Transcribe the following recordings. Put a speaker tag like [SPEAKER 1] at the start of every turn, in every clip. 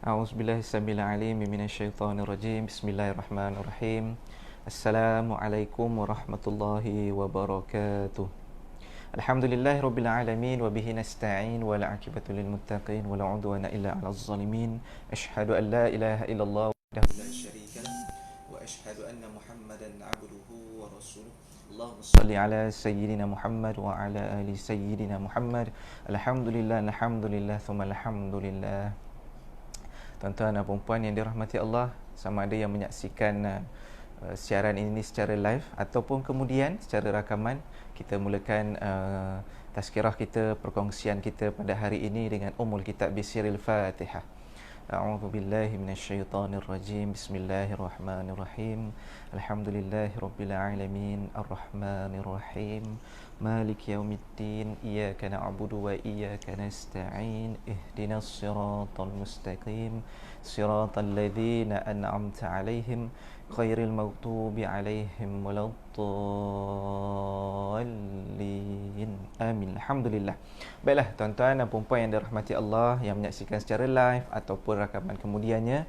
[SPEAKER 1] A'udzubillahi samil alim minasyaitonir rajim. Bismillahirrahmanirrahim. Assalamualaikum warahmatullahi wabarakatuh. Alhamdulillahirabbil alamin wa bihi nasta'in wa la 'aqibatu lil muttaqin wa la 'udwana illa 'alal zalimin. Asyhadu an la ilaha illallah wahdahu la syarika lah wa asyhadu anna Muhammadan 'abduhu wa rasuluh. Allahumma shalli ala sayyidina Muhammad wa ala ali sayyidina Muhammad. Alhamdulillah, alhamdulillah, thumma alhamdulillah. Tuan-tuan dan puan yang dirahmati Allah, sama ada yang menyaksikan siaran ini secara live ataupun kemudian secara rakaman, kita mulakan tazkirah kita, perkongsian kita pada hari ini dengan Ummul Kitab Bisiril Fatihah. A'udzu billahi minasyaitonir rajim. Bismillahirrahmanirrahim. Alhamdulillahirabbil alamin, arrahmanir rahim, maliki yaumiddin, iyyaka na'budu wa iyyaka nasta'in, ihdinas siratal mustaqim, siratal ladzina an'amta 'alaihim ghairil maghdubi 'alaihim waladdallin. Amin. Alhamdulillah. Baiklah tuan-tuan dan puan yang dirahmati Allah yang menyaksikan secara live ataupun rakaman kemudiannya,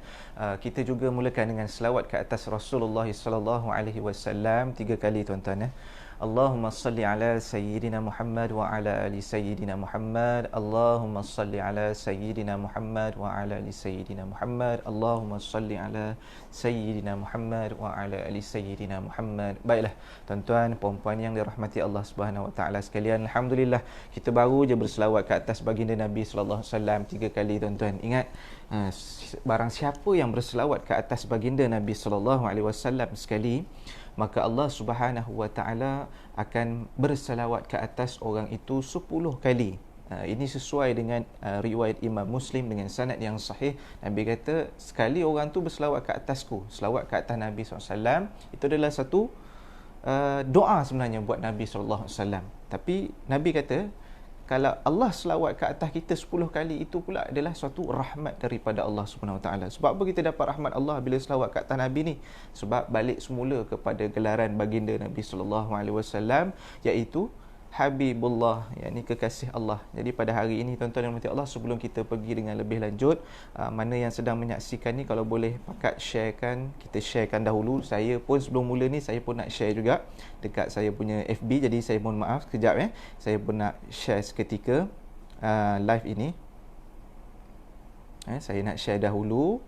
[SPEAKER 1] kita juga mulakan dengan selawat ke atas Rasulullah sallallahu alaihi wasallam 3 kali tuan-tuan ya. Allahumma salli ala sayyidina Muhammad wa ala ali sayyidina Muhammad. Allahumma salli ala sayyidina Muhammad wa ala ali sayyidina Muhammad. Allahumma salli ala sayyidina Muhammad wa ala ali sayyidina Muhammad. Baiklah tuan-tuan puan-puan yang dirahmati Allah Subhanahu wa taala sekalian, alhamdulillah kita baru je berselawat ke atas baginda Nabi sallallahu alaihi wasallam 3 kali tuan-tuan. Ingat, barang siapa yang berselawat ke atas baginda Nabi sallallahu alaihi wasallam sekali, maka Allah Subhanahu wa taala akan berselawat ke atas orang itu 10 kali. Ini sesuai dengan riwayat Imam Muslim dengan sanad yang sahih. Nabi kata, sekali orang tu berselawat ke atasku, selawat ke atas Nabi SAW, itu adalah satu doa sebenarnya buat Nabi SAW. Tapi Nabi kata, kalau Allah selawat ke atas kita 10 kali, itu pula adalah suatu rahmat daripada Allah Subhanahu Wa Taala. Sebab apa kita dapat rahmat Allah bila selawat ke atas Nabi ni? Sebab balik semula kepada gelaran baginda Nabi sallallahu alaihi wasallam, iaitu Habibullah, yakni kekasih Allah. Jadi pada hari ini tuan-tuan dan puan Allah, sebelum kita pergi dengan lebih lanjut, mana yang sedang menyaksikan ni, kalau boleh pakat sharekan, kita sharekan dahulu. Saya pun sebelum mula ni, saya pun nak share juga dekat saya punya FB. Jadi saya mohon maaf sekejap ya. Saya pun nak share seketika live ini. Saya nak share dahulu.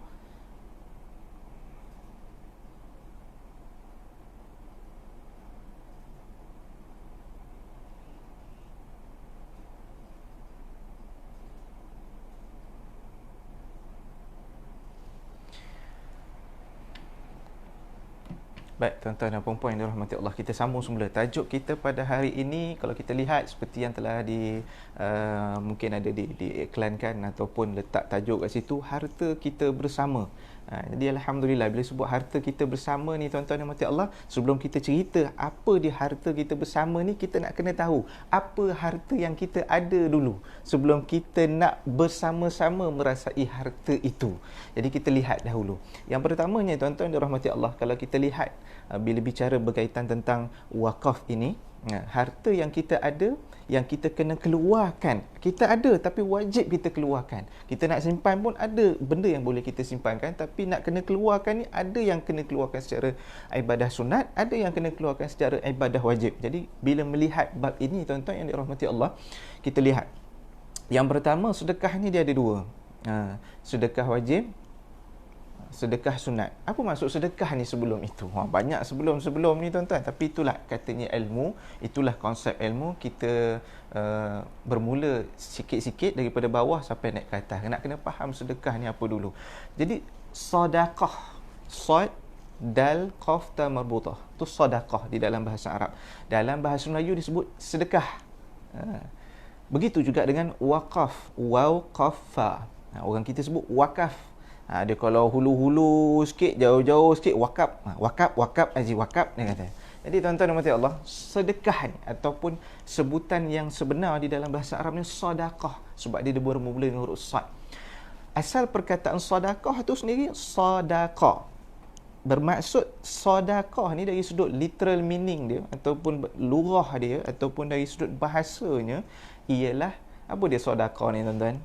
[SPEAKER 1] Baik, tuan-tuan dan puan-puan yang dirahmati Allah, kita sambung semula. Tajuk kita pada hari ini, kalau kita lihat seperti yang telah mungkin ada diiklankan ataupun letak tajuk kat situ, harta kita bersama. Jadi alhamdulillah, bila sebut harta kita bersama ni tuan-tuan dan puan Allah, sebelum kita cerita apa dia harta kita bersama ni, kita nak kena tahu apa harta yang kita ada dulu sebelum kita nak bersama-sama merasai harta itu. Jadi kita lihat dahulu. Yang pertamanya tuan-tuan dan dirahmati Allah, kalau kita lihat bila bicara berkaitan tentang wakaf ini, harta yang kita ada, yang kita kena keluarkan, kita ada tapi wajib kita keluarkan. Kita nak simpan pun ada benda yang boleh kita simpankan, tapi nak kena keluarkan ni, ada yang kena keluarkan secara ibadah sunat, ada yang kena keluarkan secara ibadah wajib. Jadi bila melihat bab ini tuan-tuan yang dirahmati Allah, kita lihat yang pertama, sedekah ni dia ada dua. Sedekah wajib, sedekah sunat. Apa maksud sedekah ni sebelum itu? Banyak sebelum ni tuan-tuan, tapi itulah katanya ilmu, itulah konsep ilmu. Kita bermula sikit-sikit daripada bawah sampai naik ke atas. Nak kena faham sedekah ni apa dulu. Jadi sedekah, sad dal qaf ta marbutah, tu sedekah di dalam bahasa Arab. Dalam bahasa Melayu disebut sedekah. Begitu juga dengan waqaf, waw qaf fa. Orang kita sebut wakaf. Dia kalau hulu-hulu sikit, jauh-jauh sikit, wakaf. Wakaf, Haji wakaf, dia kata. Jadi tuan-tuan dan puan Allah, sedekah ni ataupun sebutan yang sebenar di dalam bahasa Arab ni sedekah, sebab dia bermula dengan huruf sad. Asal perkataan sedekah tu sendiri sedekah, bermaksud sedekah ni dari sudut literal meaning dia ataupun lurah dia ataupun dari sudut bahasanya ialah Apa dia sedekah ni tuan-tuan?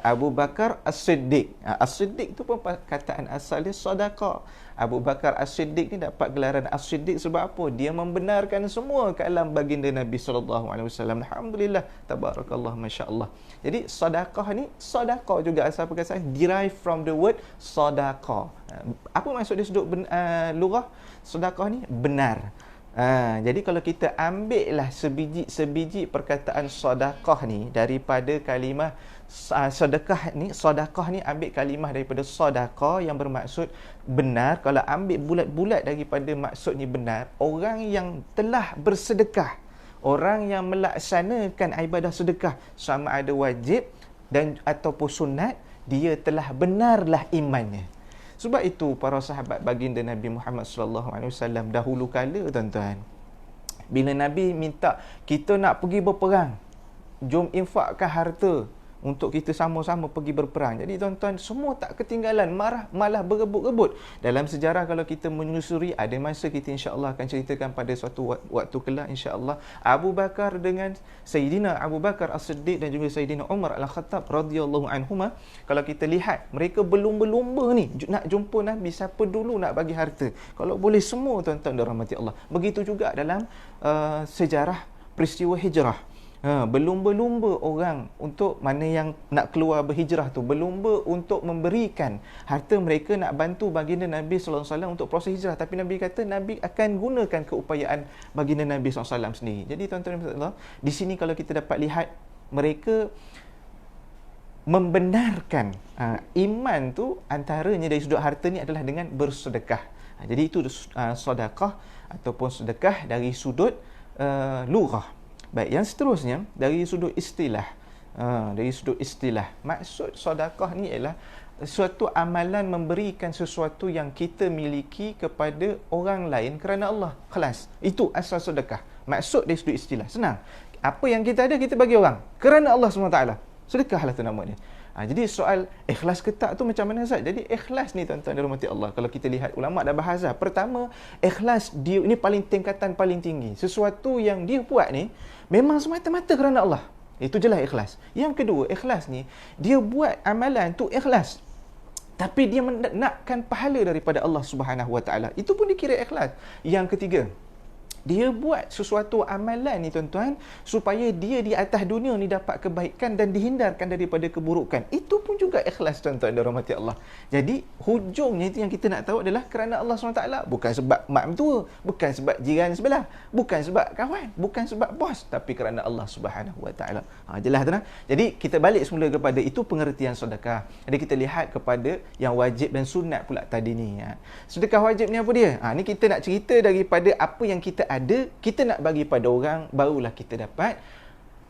[SPEAKER 1] Abu Bakar As-Siddiq. As-Siddiq tu pun perkataan asal dia sedekah. Abu Bakar As-Siddiq ni dapat gelaran As-Siddiq sebab apa? Dia membenarkan semua kalam baginda Nabi sallallahu alaihi wasallam. Alhamdulillah, tabarakallah, masya-Allah. Jadi sedekah ni, sedekah juga asal perkataan derive from the word sedekah. Apa maksud dia sudut lugah? Sedekah ni benar. Jadi kalau kita ambillah sebiji perkataan sedekah ni daripada kalimah sedekah ni ambil kalimah daripada sedekah yang bermaksud benar. Kalau ambil bulat-bulat daripada maksud ni benar, orang yang telah bersedekah, orang yang melaksanakan ibadah sedekah sama ada wajib dan ataupun sunat, dia telah benarlah imannya. Sebab itu para sahabat baginda Nabi Muhammad sallallahu alaihi wasallam dahulu kala tuan-tuan, bila Nabi minta kita nak pergi berperang, jom infakkan harta untuk kita sama-sama pergi berperang. Jadi tuan-tuan, semua tak ketinggalan, malah berebut-rebut. Dalam sejarah kalau kita menyusuri, ada masa kita insya-Allah akan ceritakan pada suatu waktu kelak insya-Allah, Abu Bakar dengan Sayyidina Abu Bakar As-Siddiq dan juga Sayyidina Umar Al-Khattab radhiyallahu anhuma, kalau kita lihat mereka berlumba-lumba ni nak jumpa Nabi, siapa dulu nak bagi harta. Kalau boleh semua tuan-tuan dirahmati Allah. Begitu juga dalam sejarah peristiwa hijrah. Berlumba-lumba orang untuk mana yang nak keluar berhijrah tu, berlumba untuk memberikan harta mereka nak bantu baginda Nabi sallallahu alaihi wasallam untuk proses hijrah. Tapi Nabi kata Nabi akan gunakan keupayaan baginda Nabi sallallahu alaihi wasallam sendiri. Jadi tuan-tuan, di sini kalau kita dapat lihat mereka membenarkan iman tu antaranya dari sudut harta ni adalah dengan bersedekah. Jadi itu sedekah ataupun sedekah dari sudut lughah. Baik, yang seterusnya dari sudut istilah. Maksud sedekah ni ialah suatu amalan memberikan sesuatu yang kita miliki kepada orang lain kerana Allah. Kelas. Itu asal sedekah. Maksud dari sudut istilah. Senang. Apa yang kita ada, kita bagi orang kerana Allah SWT. Sedekahlah tu nama dia. Jadi soal ikhlas ke tak tu macam mana Ustaz? Jadi ikhlas ni tuan-tuan dirahmati Allah, kalau kita lihat ulama dah bahas dah. Pertama, ikhlas dia ni tingkatan paling tinggi. Sesuatu yang dia buat ni memang semata-mata kerana Allah. Itu jelas ikhlas. Yang kedua, ikhlas ni dia buat amalan tu ikhlas, tapi dia nakkan pahala daripada Allah Subhanahu Wa Taala. Itu pun dikira ikhlas. Yang ketiga, dia buat sesuatu amalan ni tuan-tuan supaya dia di atas dunia ni dapat kebaikan dan dihindarkan daripada keburukan. Itu pun juga ikhlas tuan-tuan dan rahmati Allah. Jadi hujungnya itu yang kita nak tahu adalah kerana Allah SWT. Bukan sebab mak mentua, bukan sebab jiran sebelah, bukan sebab kawan, bukan sebab bos, tapi kerana Allah Subhanahu Wa Taala. Jelas tuan. Jadi kita balik semula kepada itu pengertian sedekah. Jadi kita lihat kepada yang wajib dan sunat pula tadi ni. Sedekah wajib ni apa dia? Ni kita nak cerita daripada apa yang kita ada, kita nak bagi pada orang, barulah kita dapat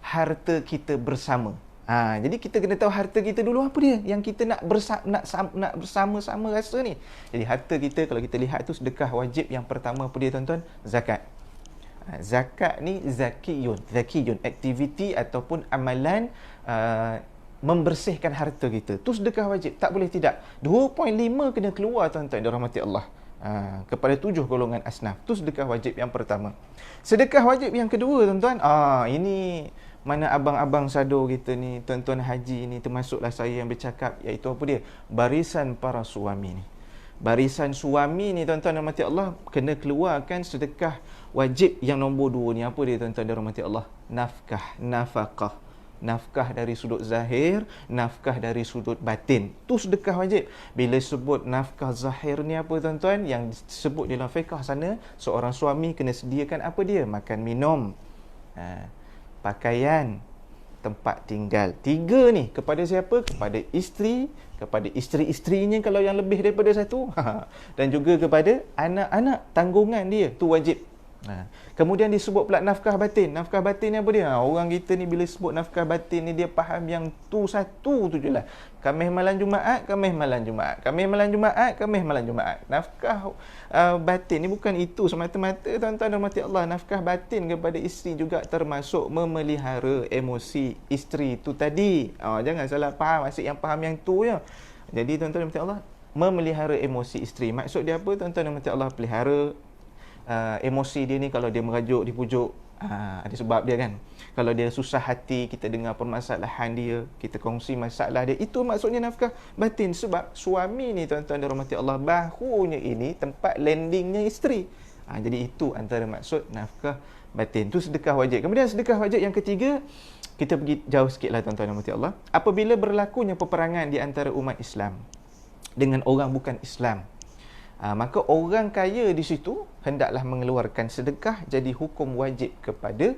[SPEAKER 1] harta kita bersama. Jadi kita kena tahu harta kita dulu apa dia yang kita nak bersama-sama rasa ni. Jadi harta kita kalau kita lihat tu sedekah wajib yang pertama apa dia tuan-tuan? Zakat. Zakat ni zakiyun, aktiviti ataupun amalan membersihkan harta kita. Tu sedekah wajib, tak boleh tidak. 2.5 kena keluar tuan-tuan dirahmati Allah. Kepada 7 golongan asnaf. Itu sedekah wajib yang pertama. Sedekah wajib yang kedua tuan-tuan, ini mana abang-abang sado kita ni, tuan-tuan haji ni, termasuklah saya yang bercakap, iaitu apa dia? Barisan para suami ni. Barisan suami ni tuan-tuan dan rahmati Allah, kena keluarkan sedekah wajib yang nombor 2 ni. Apa dia tuan-tuan dan rahmati Allah? Nafkah. Nafkah dari sudut zahir, nafkah dari sudut batin. Tu sedekah wajib. Bila sebut nafkah zahir ni apa tuan-tuan? Yang disebut dalam fiqh sana, seorang suami kena sediakan apa dia? Makan, minum, pakaian, tempat tinggal. 3 ni kepada siapa? Kepada isteri, kepada isteri-isterinya kalau yang lebih daripada 1, dan juga kepada anak-anak, tanggungan dia. Tu wajib. Kemudian disebut pula nafkah batin. Nafkah batin ni apa dia? Orang kita ni bila sebut nafkah batin ni, dia faham yang tu satu tu je lah. Khamis malam Jumaat, Khamis malam Jumaat, Khamis malam Jumaat, Khamis malam Jumaat. Nafkah batin ni bukan itu semata-mata tuan-tuan dan rahmati Allah. Nafkah batin kepada isteri juga termasuk memelihara emosi isteri tu tadi. Jangan salah faham, asyik yang faham yang tu je. Jadi tuan-tuan dan rahmati Allah, memelihara emosi isteri. Maksud dia apa tuan-tuan dan rahmati Allah? Pelihara emosi dia ni. Kalau dia merajuk, dipujuk, Ada sebab dia kan. Kalau dia susah hati, kita dengar permasalahan dia, kita kongsi masalah dia, itu maksudnya nafkah batin. Sebab suami ni tuan-tuan dan rahmati Allah, bahunya ini tempat landingnya isteri. Jadi itu antara maksud nafkah batin. Itu sedekah wajib. Kemudian sedekah wajib yang ketiga, kita pergi jauh sikit lah tuan-tuan dan rahmati Allah. Apabila berlakunya peperangan di antara umat Islam dengan orang bukan Islam, maka orang kaya di situ hendaklah mengeluarkan sedekah, jadi hukum wajib kepada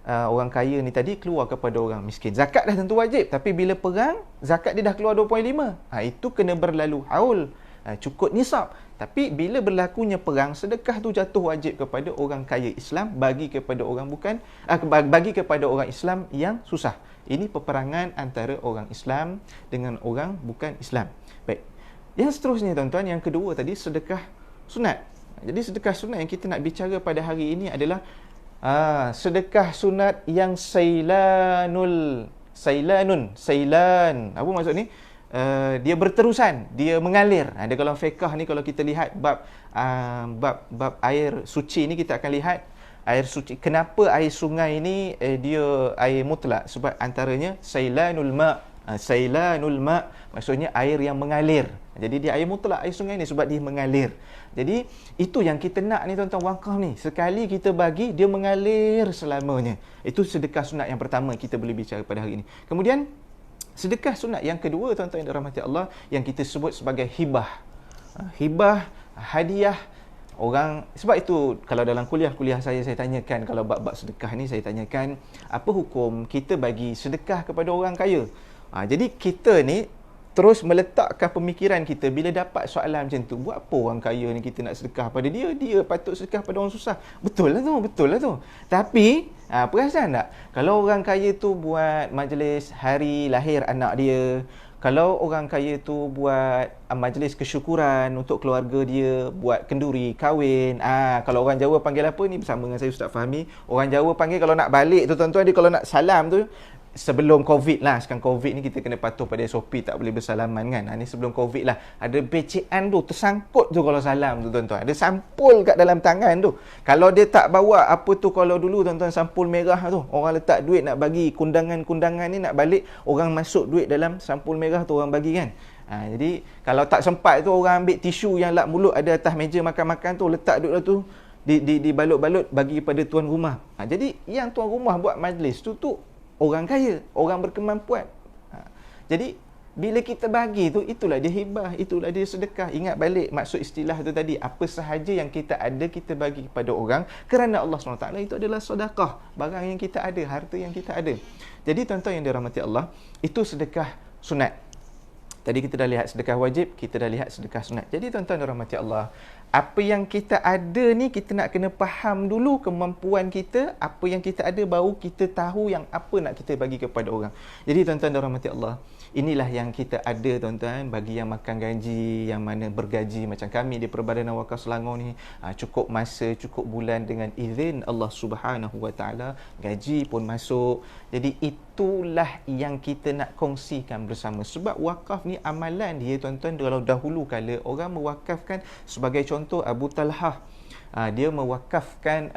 [SPEAKER 1] orang kaya ni tadi keluar kepada orang miskin. Zakat dah tentu wajib, tapi bila perang zakat dia dah keluar 2.5. Itu kena berlalu haul, cukup nisab. Tapi bila berlakunya perang, sedekah tu jatuh wajib kepada orang kaya Islam, bagi kepada orang bukan bagi kepada orang Islam yang susah. Ini peperangan antara orang Islam dengan orang bukan Islam. Baik. Yang seterusnya tuan-tuan, yang kedua tadi, sedekah sunat. Jadi sedekah sunat yang kita nak bicara pada hari ini adalah sedekah sunat yang sailan. Apa maksud ni? Dia berterusan, dia mengalir. Dia kalau fiqh ni, kalau kita lihat bab air suci ni, kita akan lihat air suci. Kenapa air sungai ni dia air mutlak? Sebab antaranya sailanul ma, maksudnya air yang mengalir. Jadi dia air mutlak, air sungai ni, sebab dia mengalir. Jadi itu yang kita nak ni tuan-tuan, wakaf ni sekali kita bagi, dia mengalir selamanya. Itu sedekah sunat yang pertama kita boleh bicara pada hari ini. Kemudian sedekah sunat yang kedua tuan-tuan yang dirahmati Allah, yang kita sebut sebagai hibah. Hibah, hadiah orang. Sebab itu kalau dalam kuliah-kuliah saya tanyakan, kalau bab-bab sedekah ni saya tanyakan, apa hukum kita bagi sedekah kepada orang kaya? Jadi kita ni terus meletakkan pemikiran kita, bila dapat soalan macam tu, buat apa orang kaya ni kita nak sedekah pada dia? Dia patut sedekah pada orang susah. Betul lah tu. Tapi perasan tak, kalau orang kaya tu buat majlis hari lahir anak dia, kalau orang kaya tu buat majlis kesyukuran untuk keluarga dia, buat kenduri, kahwin. Kalau orang Jawa panggil apa ni, bersama dengan saya Ustaz Fahmi, orang Jawa panggil, kalau nak balik tu tuan-tuan, dia kalau nak salam tu, sebelum Covid lah. Sekarang Covid ni kita kena patuh pada SOP, tak boleh bersalaman kan. Ni sebelum Covid lah. Ada becean tu, tersangkut tu kalau salam tu tuan-tuan. Ada sampul kat dalam tangan tu. Kalau dia tak bawa apa tu, kalau dulu tuan-tuan sampul merah tu, orang letak duit nak bagi kundangan-kundangan ni, nak balik, orang masuk duit dalam sampul merah tu, orang bagi kan. Jadi kalau tak sempat tu, orang ambil tisu yang lap mulut ada atas meja makan-makan tu, letak duit lah tu, dibalut-balut bagi kepada tuan rumah. Jadi yang tuan rumah buat majlis tu orang kaya, orang berkemampuan. Jadi bila kita bagi tu, itulah dia hibah, itulah dia sedekah. Ingat balik maksud istilah tu tadi, apa sahaja yang kita ada kita bagi kepada orang kerana Allah SWT, itu adalah sedekah. Barang yang kita ada, harta yang kita ada. Jadi tuan-tuan yang dirahmati Allah, itu sedekah sunat. Tadi kita dah lihat sedekah wajib, kita dah lihat sedekah sunat. Jadi tuan-tuan dirahmati Allah, apa yang kita ada ni, kita nak kena faham dulu kemampuan kita. Apa yang kita ada, baru kita tahu yang apa nak kita bagi kepada orang. Jadi tuan-tuan dirahmati Allah, inilah yang kita ada tuan-tuan. Bagi yang makan gaji, yang mana bergaji macam kami di Perbadanan Wakaf Selangor ni, cukup masa, cukup bulan dengan izin Allah Subhanahu Wa Taala, gaji pun masuk. Jadi itulah yang kita nak kongsikan bersama. Sebab wakaf ni amalan dia tuan-tuan, kalau dahulu kala orang mewakafkan, sebagai contoh Abu Talhah, dia mewakafkan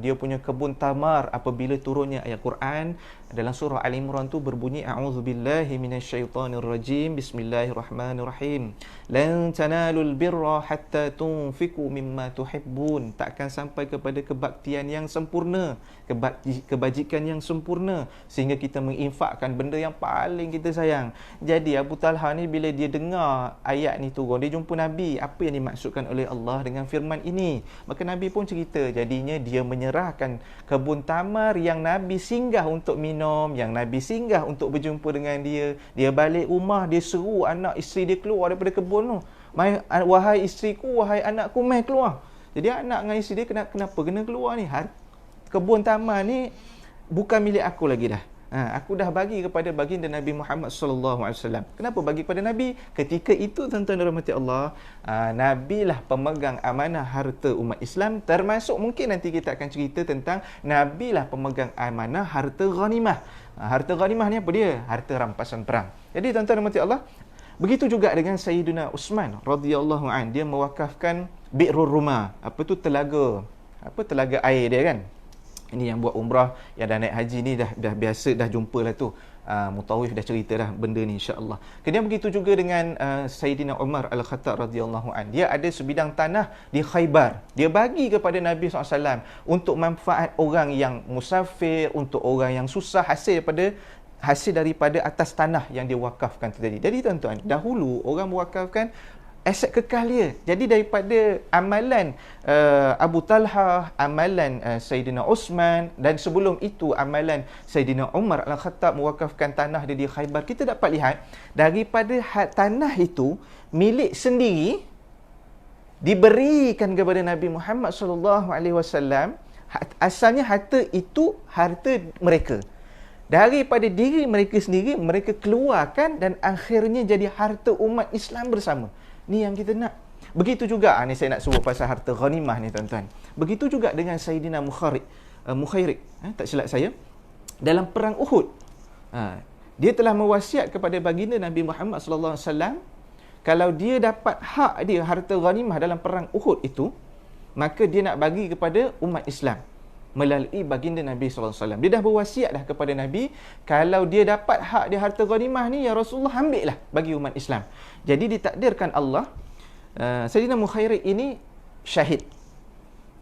[SPEAKER 1] dia punya kebun tamar apabila turunnya ayat Quran dalam surah Al-Imran tu berbunyi, a'udzubillahi minasyaitonirrajim, bismillahirrahmanirrahim, lan tanalul birra hatta tunfiqu mimma tuhibbun. Takkan sampai kepada kebaktian yang sempurna, kebajikan yang sempurna, sehingga kita menginfakkan benda yang paling kita sayang. Jadi Abu Talha ni bila dia dengar ayat ni turun, dia jumpa Nabi, apa yang dimaksudkan oleh Allah dengan firman ini. Maka Nabi pun cerita, jadinya dia menyerahkan kebun tamar yang Nabi singgah untuk minum, yang Nabi singgah untuk berjumpa dengan dia. Dia balik rumah, dia seru anak isteri dia keluar daripada kebun tu. Wahai isteriku, wahai anakku, mai keluar. Jadi anak dengan isteri dia kenapa kena keluar ni? Kebun tamar ni bukan milik aku lagi dah. Aku dah bagi kepada baginda Nabi Muhammad sallallahu alaihi wasallam. Kenapa bagi kepada Nabi? Ketika itu tuan-tuan dan rahmati Allah, Nabi lah pemegang amanah harta umat Islam, termasuk mungkin nanti kita akan cerita tentang Nabi lah pemegang amanah harta ghanimah. Harta ghanimah ni apa dia? Harta rampasan perang. Jadi tuan-tuan dan rahmati Allah, begitu juga dengan Sayyidina Uthman radhiyallahu an, dia mewakafkan Bi'rur Rumah. Apa tu? Telaga air dia kan. Ini yang buat umrah, yang dah naik haji ni dah biasa, dah jumpa lah tu. Mutawif dah cerita dah benda ni, insya-Allah. Kemudian begitu juga dengan Sayyidina Umar Al-Khattab radhiyallahu an. Dia ada sebidang tanah di Khaybar. Dia bagi kepada Nabi SAW untuk manfaat orang yang musafir, untuk orang yang susah, hasil daripada atas tanah yang dia wakafkan tu tadi. Jadi tuan-tuan, dahulu orang mewakafkan aset kekal dia. Jadi daripada amalan Abu Talha, amalan Sayyidina Osman, dan sebelum itu amalan Sayyidina Umar Al-Khattab mewakafkan tanah dia di Khaybar, kita dapat lihat daripada tanah itu milik sendiri diberikan kepada Nabi Muhammad sallallahu alaihi wasallam. Asalnya harta itu harta mereka. Daripada diri mereka sendiri, mereka keluarkan dan akhirnya jadi harta umat Islam bersama. Ni yang kita nak. Begitu juga, ni saya nak sebut pasal harta ghanimah ni tuan-tuan. Begitu juga dengan Sayyidina Mukhairik, tak silap saya, dalam perang Uhud. Dia telah mewasiat kepada baginda Nabi Muhammad sallallahu alaihi wasallam, kalau dia dapat hak dia harta ghanimah dalam perang Uhud itu, maka dia nak bagi kepada umat Islam melalui baginda Nabi sallallahu alaihi wasallam. Dia dah berwasiat dah kepada Nabi, kalau dia dapat hak dia harta ghanimah ni, ya Rasulullah, ambil lah bagi umat Islam. Jadi ditakdirkan Allah, Sayyidina Mukhairik ini syahid.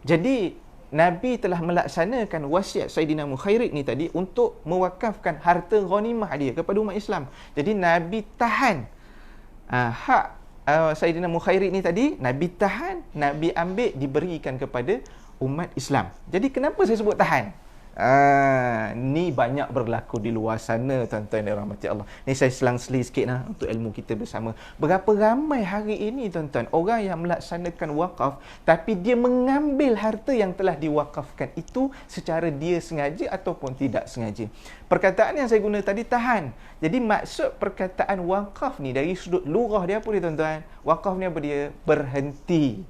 [SPEAKER 1] Jadi Nabi telah melaksanakan wasiat Sayyidina Mukhairik ni tadi untuk mewakafkan harta ghanimah dia kepada umat Islam. Jadi Nabi tahan hak Sayyidina Mukhairik ni tadi, Nabi tahan, Nabi ambil, diberikan kepada umat Islam. Jadi kenapa saya sebut tahan? Ni banyak berlaku di luar sana, tuan-tuan dan rahmati Allah. Ni saya selang-seli sikit lah untuk ilmu kita bersama. Berapa ramai hari ini, tuan-tuan, orang yang melaksanakan wakaf, tapi dia mengambil harta yang telah diwakafkan itu secara dia sengaja ataupun tidak sengaja. Perkataan yang saya guna tadi, tahan. Jadi maksud perkataan wakaf ni dari sudut lugah dia apa dia, tuan-tuan? Wakaf ni apa dia? Berhenti.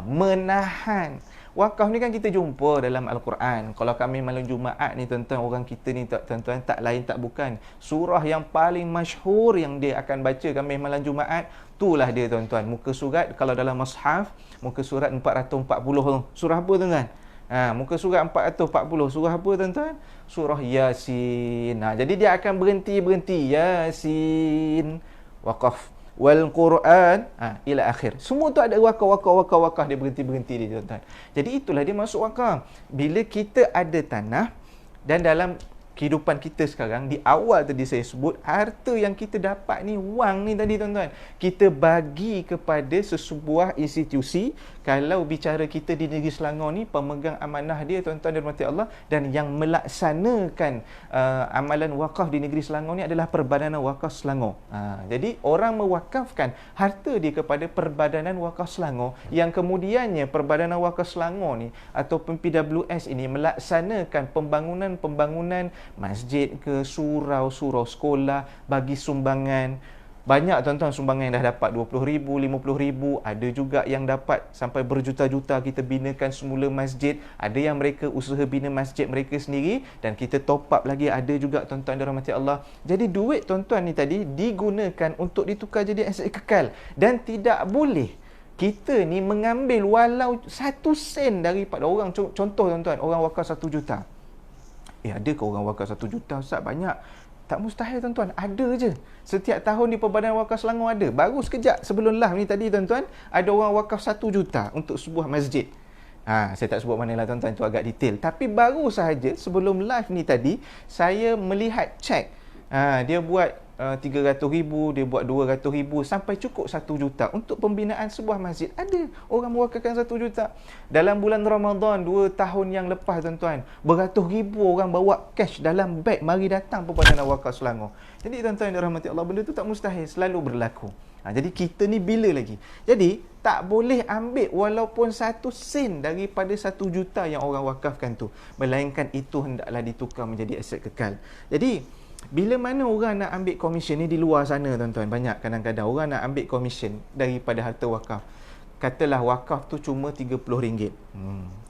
[SPEAKER 1] Menahan. Wakaf ni kan kita jumpa dalam Al-Quran. Kalau kami malam Jumaat ni, tuan-tuan, orang kita ni, tuan-tuan, tak lain tak bukan, surah yang paling masyhur yang dia akan baca kami malam Jumaat, itulah dia, tuan-tuan. Muka surat, kalau dalam mushaf, muka surat 440 tu. Surah apa, tuan-tuan? Muka surat 440. Surah apa, tuan-tuan? Surah Yasin. Jadi dia akan berhenti. Yasin. Waqaf. Wal Quran ila akhir. Semua tu ada wakaf dia berhenti dia, tuan-tuan. Jadi itulah dia masuk wakaf. Bila kita ada tanah, dan dalam kehidupan kita sekarang, di awal tadi saya sebut, harta yang kita dapat ni, wang ni tadi, tuan-tuan, kita bagi kepada sesebuah institusi. Kalau bicara kita di negeri Selangor ni, pemegang amanah dia, tuan-tuan dan rahmati Allah, dan yang melaksanakan amalan wakaf di negeri Selangor ni adalah Perbadanan Wakaf Selangor. Jadi orang mewakafkan harta dia kepada Perbadanan Wakaf Selangor, yang kemudiannya Perbadanan Wakaf Selangor ni ataupun PWS ini melaksanakan pembangunan masjid ke, surau sekolah, bagi sumbangan. Banyak, tuan-tuan, sumbangan yang dah dapat 20,000, 50,000. Ada juga yang dapat sampai berjuta-juta. Kita binakan semula masjid. Ada yang mereka usaha bina masjid mereka sendiri, dan kita top up lagi. Ada juga, tuan-tuan dan rahmati Allah. Jadi duit, tuan-tuan, ni tadi digunakan untuk ditukar jadi aset kekal. Dan tidak boleh kita ni mengambil walau 1 sen daripada orang. Contoh, tuan-tuan, orang wakaf 1 juta. Ada ke orang wakaf 1 juta, Ustaz? Banyak. Tak mustahil, tuan-tuan. Ada je. Setiap tahun di Perbadanan Wakaf Selangor ada. Baru sekejap sebelum live ni tadi, tuan-tuan, ada orang wakaf 1 juta untuk sebuah masjid. Saya tak sebut mana lah, tuan-tuan, itu agak detail. Tapi baru sahaja sebelum live ni tadi, saya melihat cek. Dia buat 300,000, dia buat 200,000, sampai cukup 1 juta untuk pembinaan sebuah masjid. Ada orang mewakafkan 1 juta. Dalam bulan Ramadan 2 tahun yang lepas, tuan-tuan, beratus ribu orang bawa cash dalam beg, mari datang Perbadanan Wakaf Selangor. Jadi, tuan-tuan yang dirahmati Allah, benda tu tak mustahil, selalu berlaku. Jadi kita ni bila lagi? Jadi tak boleh ambil walaupun 1 sen daripada 1 juta yang orang wakafkan tu, melainkan itu hendaklah ditukar menjadi aset kekal. Jadi bila mana orang nak ambil komisen ni di luar sana, tuan-tuan, banyak kadang-kadang orang nak ambil komisen daripada harta wakaf. katalah wakaf tu cuma RM30.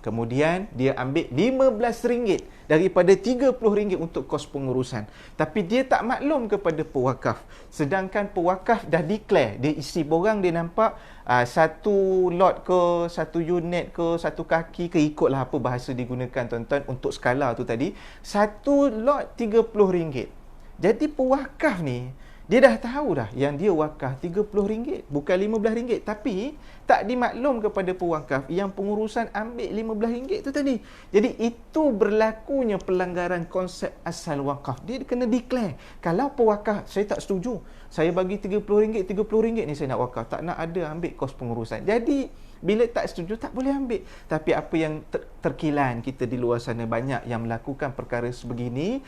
[SPEAKER 1] Kemudian dia ambil RM15 daripada RM30 untuk kos pengurusan. Tapi dia tak maklum kepada pewakaf. Sedangkan pewakaf dah declare, dia isi borang, dia nampak satu lot ke, satu unit ke, satu kaki ke, ikutlah apa bahasa digunakan tuan-tuan untuk skala tu tadi. Satu lot RM30. Jadi pewakaf ni, dia dah tahu dah yang dia wakaf RM30, bukan RM15. Tapi tak dimaklum kepada pewakaf yang pengurusan ambil RM15 tu tadi. Jadi itu berlakunya pelanggaran konsep asal wakaf. Dia kena declare. Kalau pewakaf, saya tak setuju, saya bagi RM30 ni saya nak wakaf, tak nak ada ambil kos pengurusan. Jadi bila tak setuju, tak boleh ambil. Tapi apa yang terkilan kita di luar sana, banyak yang melakukan perkara sebegini.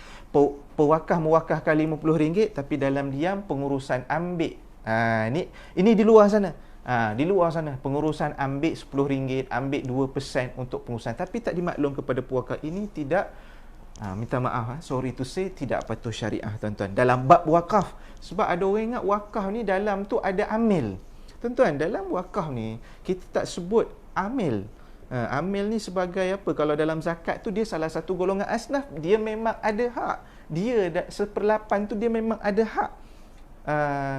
[SPEAKER 1] Pewakaf mewakafkan RM50, tapi dalam diam pengurusan ambil. Ini di luar sana. Di luar sana pengurusan ambil RM10, ambil 2% untuk pengurusan, tapi tak dimaklum kepada pewakaf. Ini tidak, minta maaf, sorry to say, tidak patuh syariah tuan-tuan dalam bab wakaf. Sebab ada orang ingat wakaf ni dalam tu ada amil. Tuan-tuan, dalam wakaf ni kita tak sebut amil. Amil ni sebagai apa? Kalau dalam zakat tu dia salah satu golongan asnaf, dia memang ada hak. Dia 1/8 tu dia memang ada hak.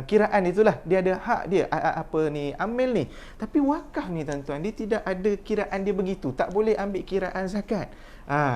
[SPEAKER 1] Kiraan itulah, dia ada hak dia, amil ni. Tapi wakaf ni tuan-tuan, dia tidak ada kiraan dia begitu, tak boleh ambil kiraan zakat.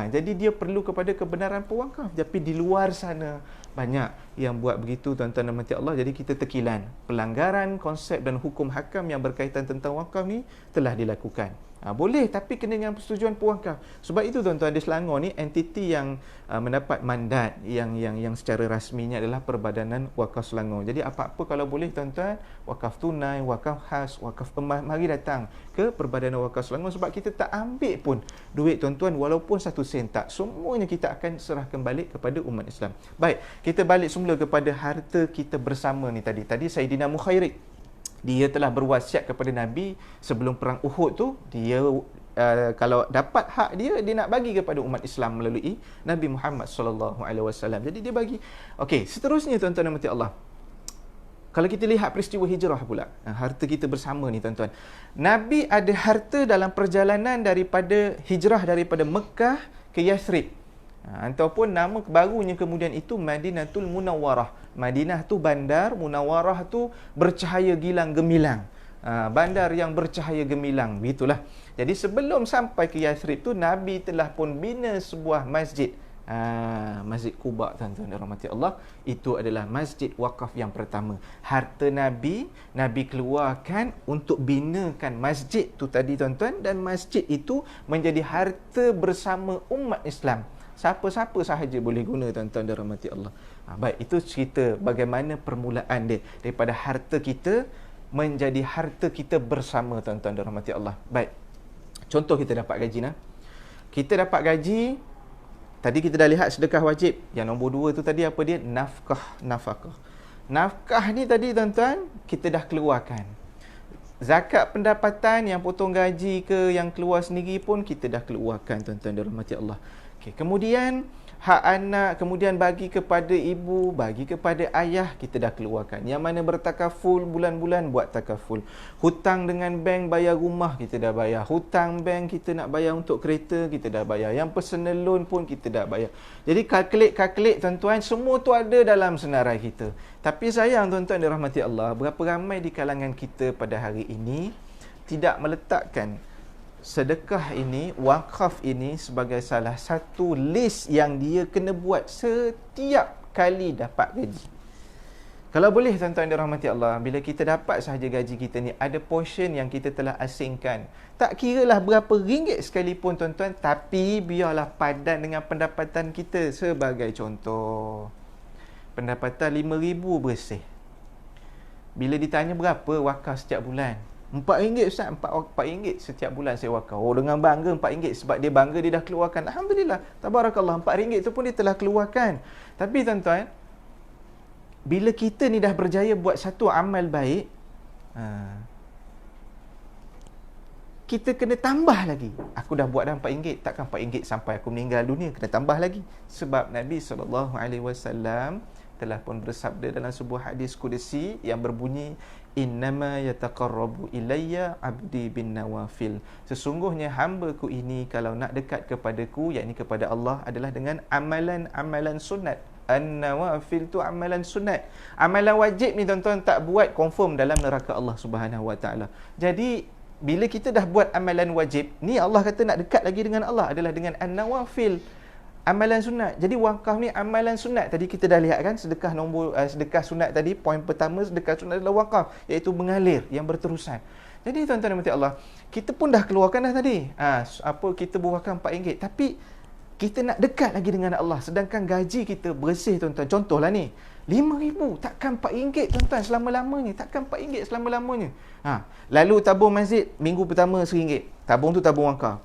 [SPEAKER 1] Jadi dia perlu kepada kebenaran pewakaf. Tapi di luar sana banyak yang buat begitu tuan-tuan dan mati Allah. Jadi kita terkilan, pelanggaran konsep dan hukum hakam yang berkaitan tentang wakaf ni telah dilakukan. Boleh, tapi kena dengan persetujuan pewakaf. Sebab itu tuan-tuan, di Selangor ni entiti yang mendapat mandat yang secara rasminya adalah Perbadanan Wakaf Selangor. Jadi apa-apa kalau boleh tuan-tuan, wakaf tunai, wakaf khas, wakaf emas, mari datang ke Perbadanan Wakaf Selangor. Sebab kita tak ambil pun duit tuan-tuan, walaupun 1 sen tak. Semuanya kita akan serahkan balik kepada umat Islam. Baik, kita balik semula kepada harta kita bersama ni tadi. Tadi Saidina Mukhairik, dia telah berwasiat kepada Nabi sebelum perang Uhud tu, dia kalau dapat hak dia nak bagi kepada umat Islam melalui Nabi Muhammad sallallahu alaihi wasallam. Jadi dia bagi. Okey, seterusnya tuan-tuan dan mati Allah, kalau kita lihat peristiwa hijrah pula, harta kita bersama ni tuan-tuan, Nabi ada harta dalam perjalanan daripada hijrah daripada Mekah ke Yathrib. Ataupun nama barunya kemudian itu Madinatul Munawwarah. Madinah tu bandar, Munawwarah tu bercahaya gilang gemilang. Bandar yang bercahaya gemilang, begitulah. Jadi sebelum sampai ke Yathrib tu, Nabi telah pun bina sebuah masjid. Masjid Quba tuan-tuan dan rahmati Allah, itu adalah masjid wakaf yang pertama. Harta Nabi keluarkan untuk binakan masjid tu tadi tuan-tuan, dan masjid itu menjadi harta bersama umat Islam. Siapa-siapa sahaja boleh guna tuan-tuan dan rahmati Allah. Baik, itu cerita bagaimana permulaan dia daripada harta kita menjadi harta kita bersama tuan-tuan dan rahmati Allah. Baik, contoh kita dapat gaji kita dapat gaji. Tadi kita dah lihat sedekah wajib. Yang nombor 2 tu tadi apa dia? Nafkah. Nafkah ni tadi tuan-tuan, kita dah keluarkan. Zakat pendapatan yang potong gaji ke, yang keluar sendiri pun kita dah keluarkan tuan-tuan dan rahmati Allah. Okay. Kemudian hak anak, kemudian bagi kepada ibu, bagi kepada ayah, kita dah keluarkan. Yang mana bertakaful, bulan-bulan buat takaful. Hutang dengan bank, bayar rumah, kita dah bayar. Hutang bank kita nak bayar untuk kereta, kita dah bayar. Yang personal loan pun kita dah bayar. Jadi kalkulit tuan-tuan, semua tu ada dalam senarai kita. Tapi sayang tuan-tuan dirahmati Allah, berapa ramai di kalangan kita pada hari ini tidak meletakkan sedekah ini, wakaf ini sebagai salah satu list yang dia kena buat setiap kali dapat gaji. Kalau boleh tuan-tuan dirahmati Allah, bila kita dapat sahaja gaji kita ni, ada portion yang kita telah asingkan. Tak kiralah berapa ringgit sekalipun tuan-tuan, tapi biarlah padan dengan pendapatan kita. Sebagai contoh, pendapatan RM5,000 bersih. Bila ditanya berapa wakaf setiap bulan, RM4 Ustaz, RM4 setiap bulan saya wakaf. Oh, dengan bangga RM4 sebab dia bangga dia dah keluarkan. Alhamdulillah, tabarakallah, RM4 tu pun dia telah keluarkan. Tapi tuan-tuan, bila kita ni dah berjaya buat satu amal baik, kita kena tambah lagi. Aku dah buat dah RM4, takkan RM4 sampai aku meninggal dunia, kena tambah lagi. Sebab Nabi SAW telah pun bersabda dalam sebuah hadis kudusi yang berbunyi, innama yataqarrabu ilayya abdi bin nawafil. Sesungguhnya hamba-Ku ini kalau nak dekat kepadaku, yakni kepada Allah, adalah dengan amalan-amalan sunat. An-nawafil tu amalan sunat. Amalan wajib ni tuan-tuan tak buat, confirm dalam neraka Allah Subhanahu Wa Taala. Jadi bila kita dah buat amalan wajib, ni Allah kata nak dekat lagi dengan Allah adalah dengan an-nawafil, amalan sunat. Jadi wakaf ni amalan sunat. Tadi kita dah lihat kan, sedekah sunat tadi, poin pertama sedekah sunat adalah wakaf, iaitu mengalir yang berterusan. Jadi tuan-tuan dan puan Allah, kita pun dah keluarkan dah tadi. Kita buahkan RM4, tapi kita nak dekat lagi dengan Allah, sedangkan gaji kita bersih tuan-tuan. Contohlah ni, RM5,000, takkan RM4 tuan-tuan selama-lamanya, takkan RM4 selama-lamanya. Lalu tabung masjid minggu pertama RM1, tabung tu tabung wakaf.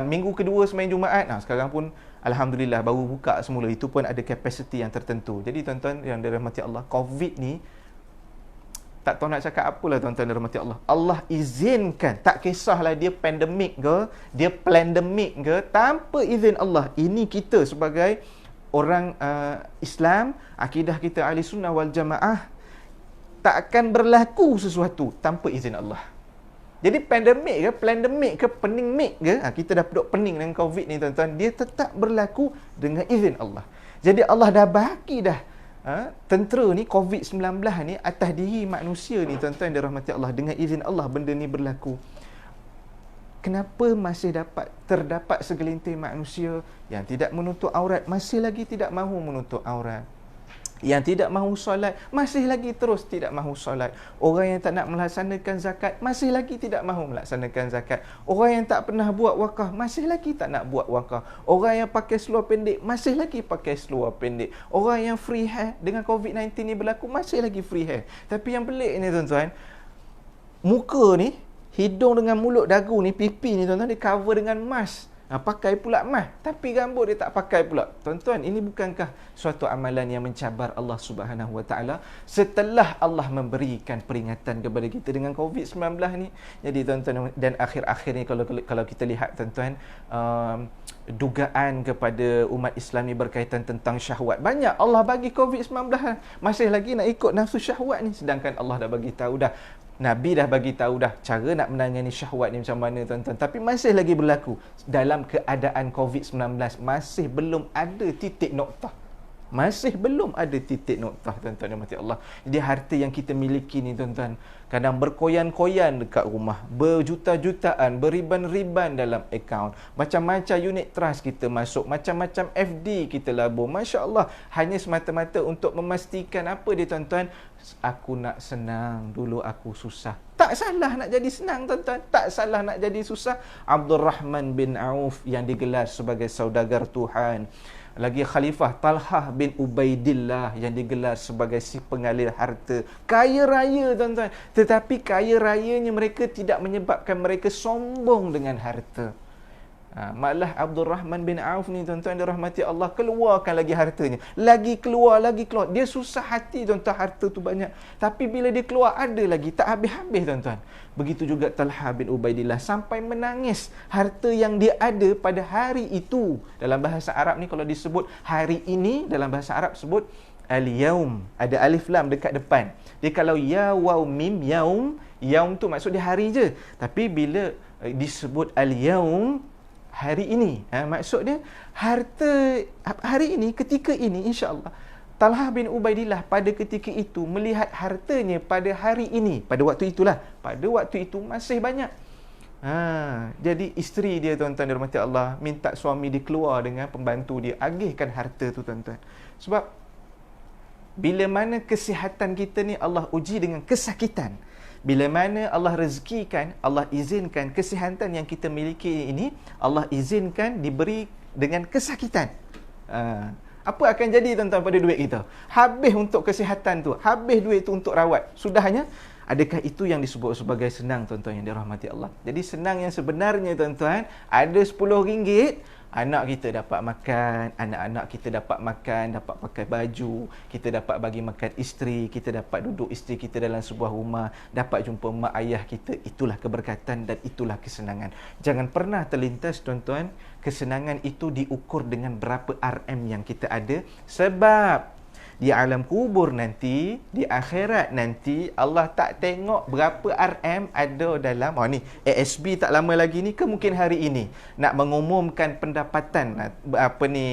[SPEAKER 1] Minggu kedua semain Jumaat, sekarang pun alhamdulillah baru buka semula, itu pun ada kapasiti yang tertentu. Jadi tuan-tuan yang dirahmati Allah, COVID ni tak tahu nak cakap apalah tuan-tuan dirahmati Allah. Allah izinkan, tak kisahlah dia pandemik ke, dia plandemik ke, tanpa izin Allah. Ini kita sebagai orang Islam, akidah kita ahli sunnah wal jamaah, tak akan berlaku sesuatu tanpa izin Allah. Jadi pandemik ke, plandemik ke, peningmik ke, kita dah duduk pening dengan COVID ni tuan-tuan, dia tetap berlaku dengan izin Allah. Jadi Allah dah bagi dah tentera ni, COVID-19 ni atas diri manusia ni tuan-tuan yang dirahmati Allah. Dengan izin Allah benda ni berlaku. Kenapa masih terdapat segelintir manusia yang tidak menutup aurat, masih lagi tidak mahu menutup aurat? Yang tidak mahu solat, masih lagi terus tidak mahu solat. Orang yang tak nak melaksanakan zakat, masih lagi tidak mahu melaksanakan zakat. Orang yang tak pernah buat wakaf, masih lagi tak nak buat wakaf. Orang yang pakai seluar pendek, masih lagi pakai seluar pendek. Orang yang free hair dengan COVID-19 ni berlaku, masih lagi free hair. Tapi yang pelik ni tuan-tuan, muka ni, hidung dengan mulut, dagu ni, pipi ni tuan-tuan, dia cover dengan mask. Pakai pula mask, tapi rambut dia tak pakai pula. Tuan-tuan, ini bukankah suatu amalan yang mencabar Allah Subhanahu Wa Taala setelah Allah memberikan peringatan kepada kita dengan COVID-19 ni? Jadi tuan-tuan, dan akhir-akhir ni kalau kita lihat tuan-tuan, dugaan kepada umat Islam ni berkaitan tentang syahwat. Banyak Allah bagi COVID-19, masih lagi nak ikut nafsu syahwat ni, sedangkan Allah dah bagi tahu dah, Nabi dah bagi tahu dah cara nak menangani syahwat ni macam mana tuan-tuan. Tapi masih lagi berlaku. Dalam keadaan COVID-19 masih belum ada titik noktah. Masih belum ada titik noktah tuan-tuan dan mati Allah. Jadi harta yang kita miliki ni tuan-tuan, kadang berkoyan-koyan dekat rumah, berjuta-jutaan, beriban-riban dalam akaun, macam-macam unit trust kita masuk, macam-macam FD kita labur. Masya Allah, hanya semata-mata untuk memastikan apa dia tuan-tuan? Aku nak senang, dulu aku susah. Tak salah nak jadi senang tuan-tuan, tak salah nak jadi susah. Abdul Rahman bin Auf yang digelar sebagai saudagar Tuhan, lagi Khalifah Talhah bin Ubaidillah yang digelar sebagai si pengalir harta, kaya raya tuan-tuan. Tetapi kaya rayanya mereka tidak menyebabkan mereka sombong dengan harta. Malah Abdul Rahman bin Auf ni tuan-tuan dirahmati Allah, keluarkan lagi hartanya, lagi keluar. Dia susah hati tuan-tuan, harta tu banyak, tapi bila dia keluar ada lagi, tak habis-habis tuan-tuan. Begitu juga Talha bin Ubaidillah, sampai menangis harta yang dia ada pada hari itu. Dalam bahasa Arab ni kalau disebut hari ini, dalam bahasa Arab sebut al-yaum, ada alif lam dekat depan. Dia kalau ya waw mim yaum, yaum tu maksud dia hari je, tapi bila disebut al-yaum, hari ini, maksud dia harta hari ini, ketika ini, insya-Allah. Talhah bin Ubaidillah pada ketika itu melihat hartanya pada hari ini, pada waktu itulah, pada waktu itu masih banyak. Jadi isteri dia tuan-tuan dirahmati Allah minta suami dia keluar dengan pembantu dia, agihkan harta tu tuan-tuan. Sebab bila mana kesihatan kita ni Allah uji dengan kesakitan. Bila mana Allah rezekikan, Allah izinkan kesihatan yang kita miliki ini, Allah izinkan diberi dengan kesakitan. Apa akan jadi tuan-tuan pada duit kita? Habis untuk kesihatan tu, habis duit tu untuk rawat. Sudahnya, adakah itu yang disebut sebagai senang tuan-tuan yang dirahmati Allah? Jadi senang yang sebenarnya tuan-tuan, ada RM10, anak kita dapat makan, anak-anak kita dapat makan, dapat pakai baju, kita dapat bagi makan isteri, kita dapat duduk isteri kita dalam sebuah rumah, dapat jumpa mak ayah kita. Itulah keberkatan dan itulah kesenangan. Jangan pernah terlintas tuan-tuan, kesenangan itu diukur dengan berapa RM yang kita ada. Sebab Di alam kubur nanti, di akhirat nanti, Allah tak tengok berapa RM ada dalam, ni ASB tak lama lagi ni ke mungkin hari ini nak mengumumkan pendapatan apa ni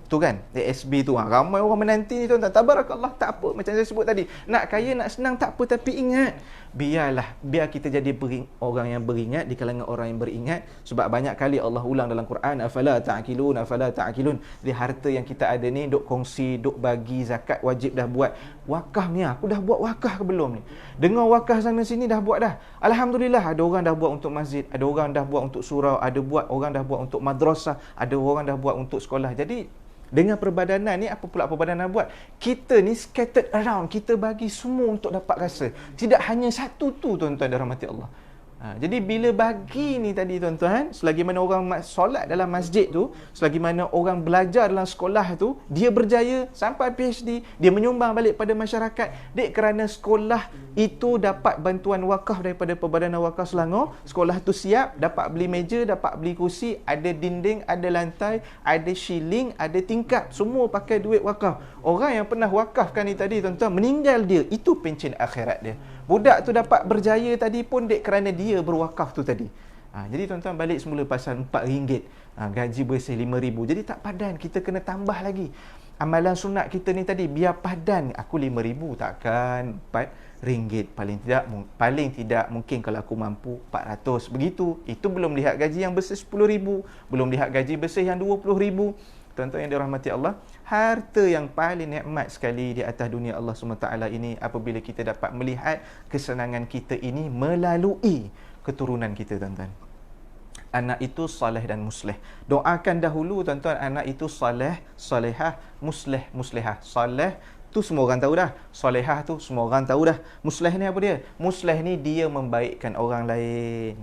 [SPEAKER 1] tu kan, ASB tu. Ramai orang menanti ni tuan-tuan. Tabarakallah, tak apa macam saya sebut tadi. Nak kaya nak senang tak apa, tapi ingat, biar kita jadi orang yang beringat di kalangan orang yang beringat. Sebab banyak kali Allah ulang dalam Quran, afala ta'qilun, afala ta'qilun. Di harta yang kita ada ni, duk kongsi, duk bagi zakat wajib dah buat. Wakaf ni, aku dah buat wakaf ke belum ni? Dengar wakaf sana sini dah buat dah. Alhamdulillah, ada orang dah buat untuk masjid, ada orang dah buat untuk surau, orang dah buat untuk madrasah, ada orang dah buat untuk sekolah. Jadi dengan perbadanan ni, apa pula perbadanan buat? Kita ni scattered around, kita bagi semua untuk dapat rasa. Tidak hanya satu tu tuan-tuan dan rahmati Allah. Jadi bila bagi ni tadi tuan-tuan, selagi mana orang solat dalam masjid tu, selagi mana orang belajar dalam sekolah tu, dia berjaya sampai PhD, dia menyumbang balik pada masyarakat. Dek, kerana sekolah itu dapat bantuan wakaf daripada Perbadanan Wakaf Selangor, sekolah tu siap, dapat beli meja, dapat beli kursi, ada dinding, ada lantai, ada shilling, ada tingkap, semua pakai duit wakaf. Orang yang pernah wakafkan ni tadi tuan-tuan, meninggal dia, itu pencen akhirat dia. Budak tu dapat berjaya tadi pun dek kerana dia berwakaf tu tadi. Jadi tuan-tuan, balik semula pasal RM4. Gaji bersih RM5,000. Jadi tak padan, kita kena tambah lagi. Amalan sunat kita ni tadi, biar padan. Aku RM5,000 takkan RM4. Paling tidak mungkin kalau aku mampu RM400. Begitu. Itu belum lihat gaji yang bersih RM10,000. Belum lihat gaji bersih yang RM20,000. Tuan-tuan yang dirahmati Allah, harta yang paling nikmat sekali di atas dunia Allah SWT ini apabila kita dapat melihat kesenangan kita ini melalui keturunan kita tuan-tuan. Anak itu saleh dan musleh. Doakan dahulu tuan-tuan, anak itu saleh, salehah, musleh, muslehah. Saleh tu semua orang tahu dah. Salehah tu semua orang tahu dah. Musleh ni apa dia? Musleh ni dia membaikkan orang lain.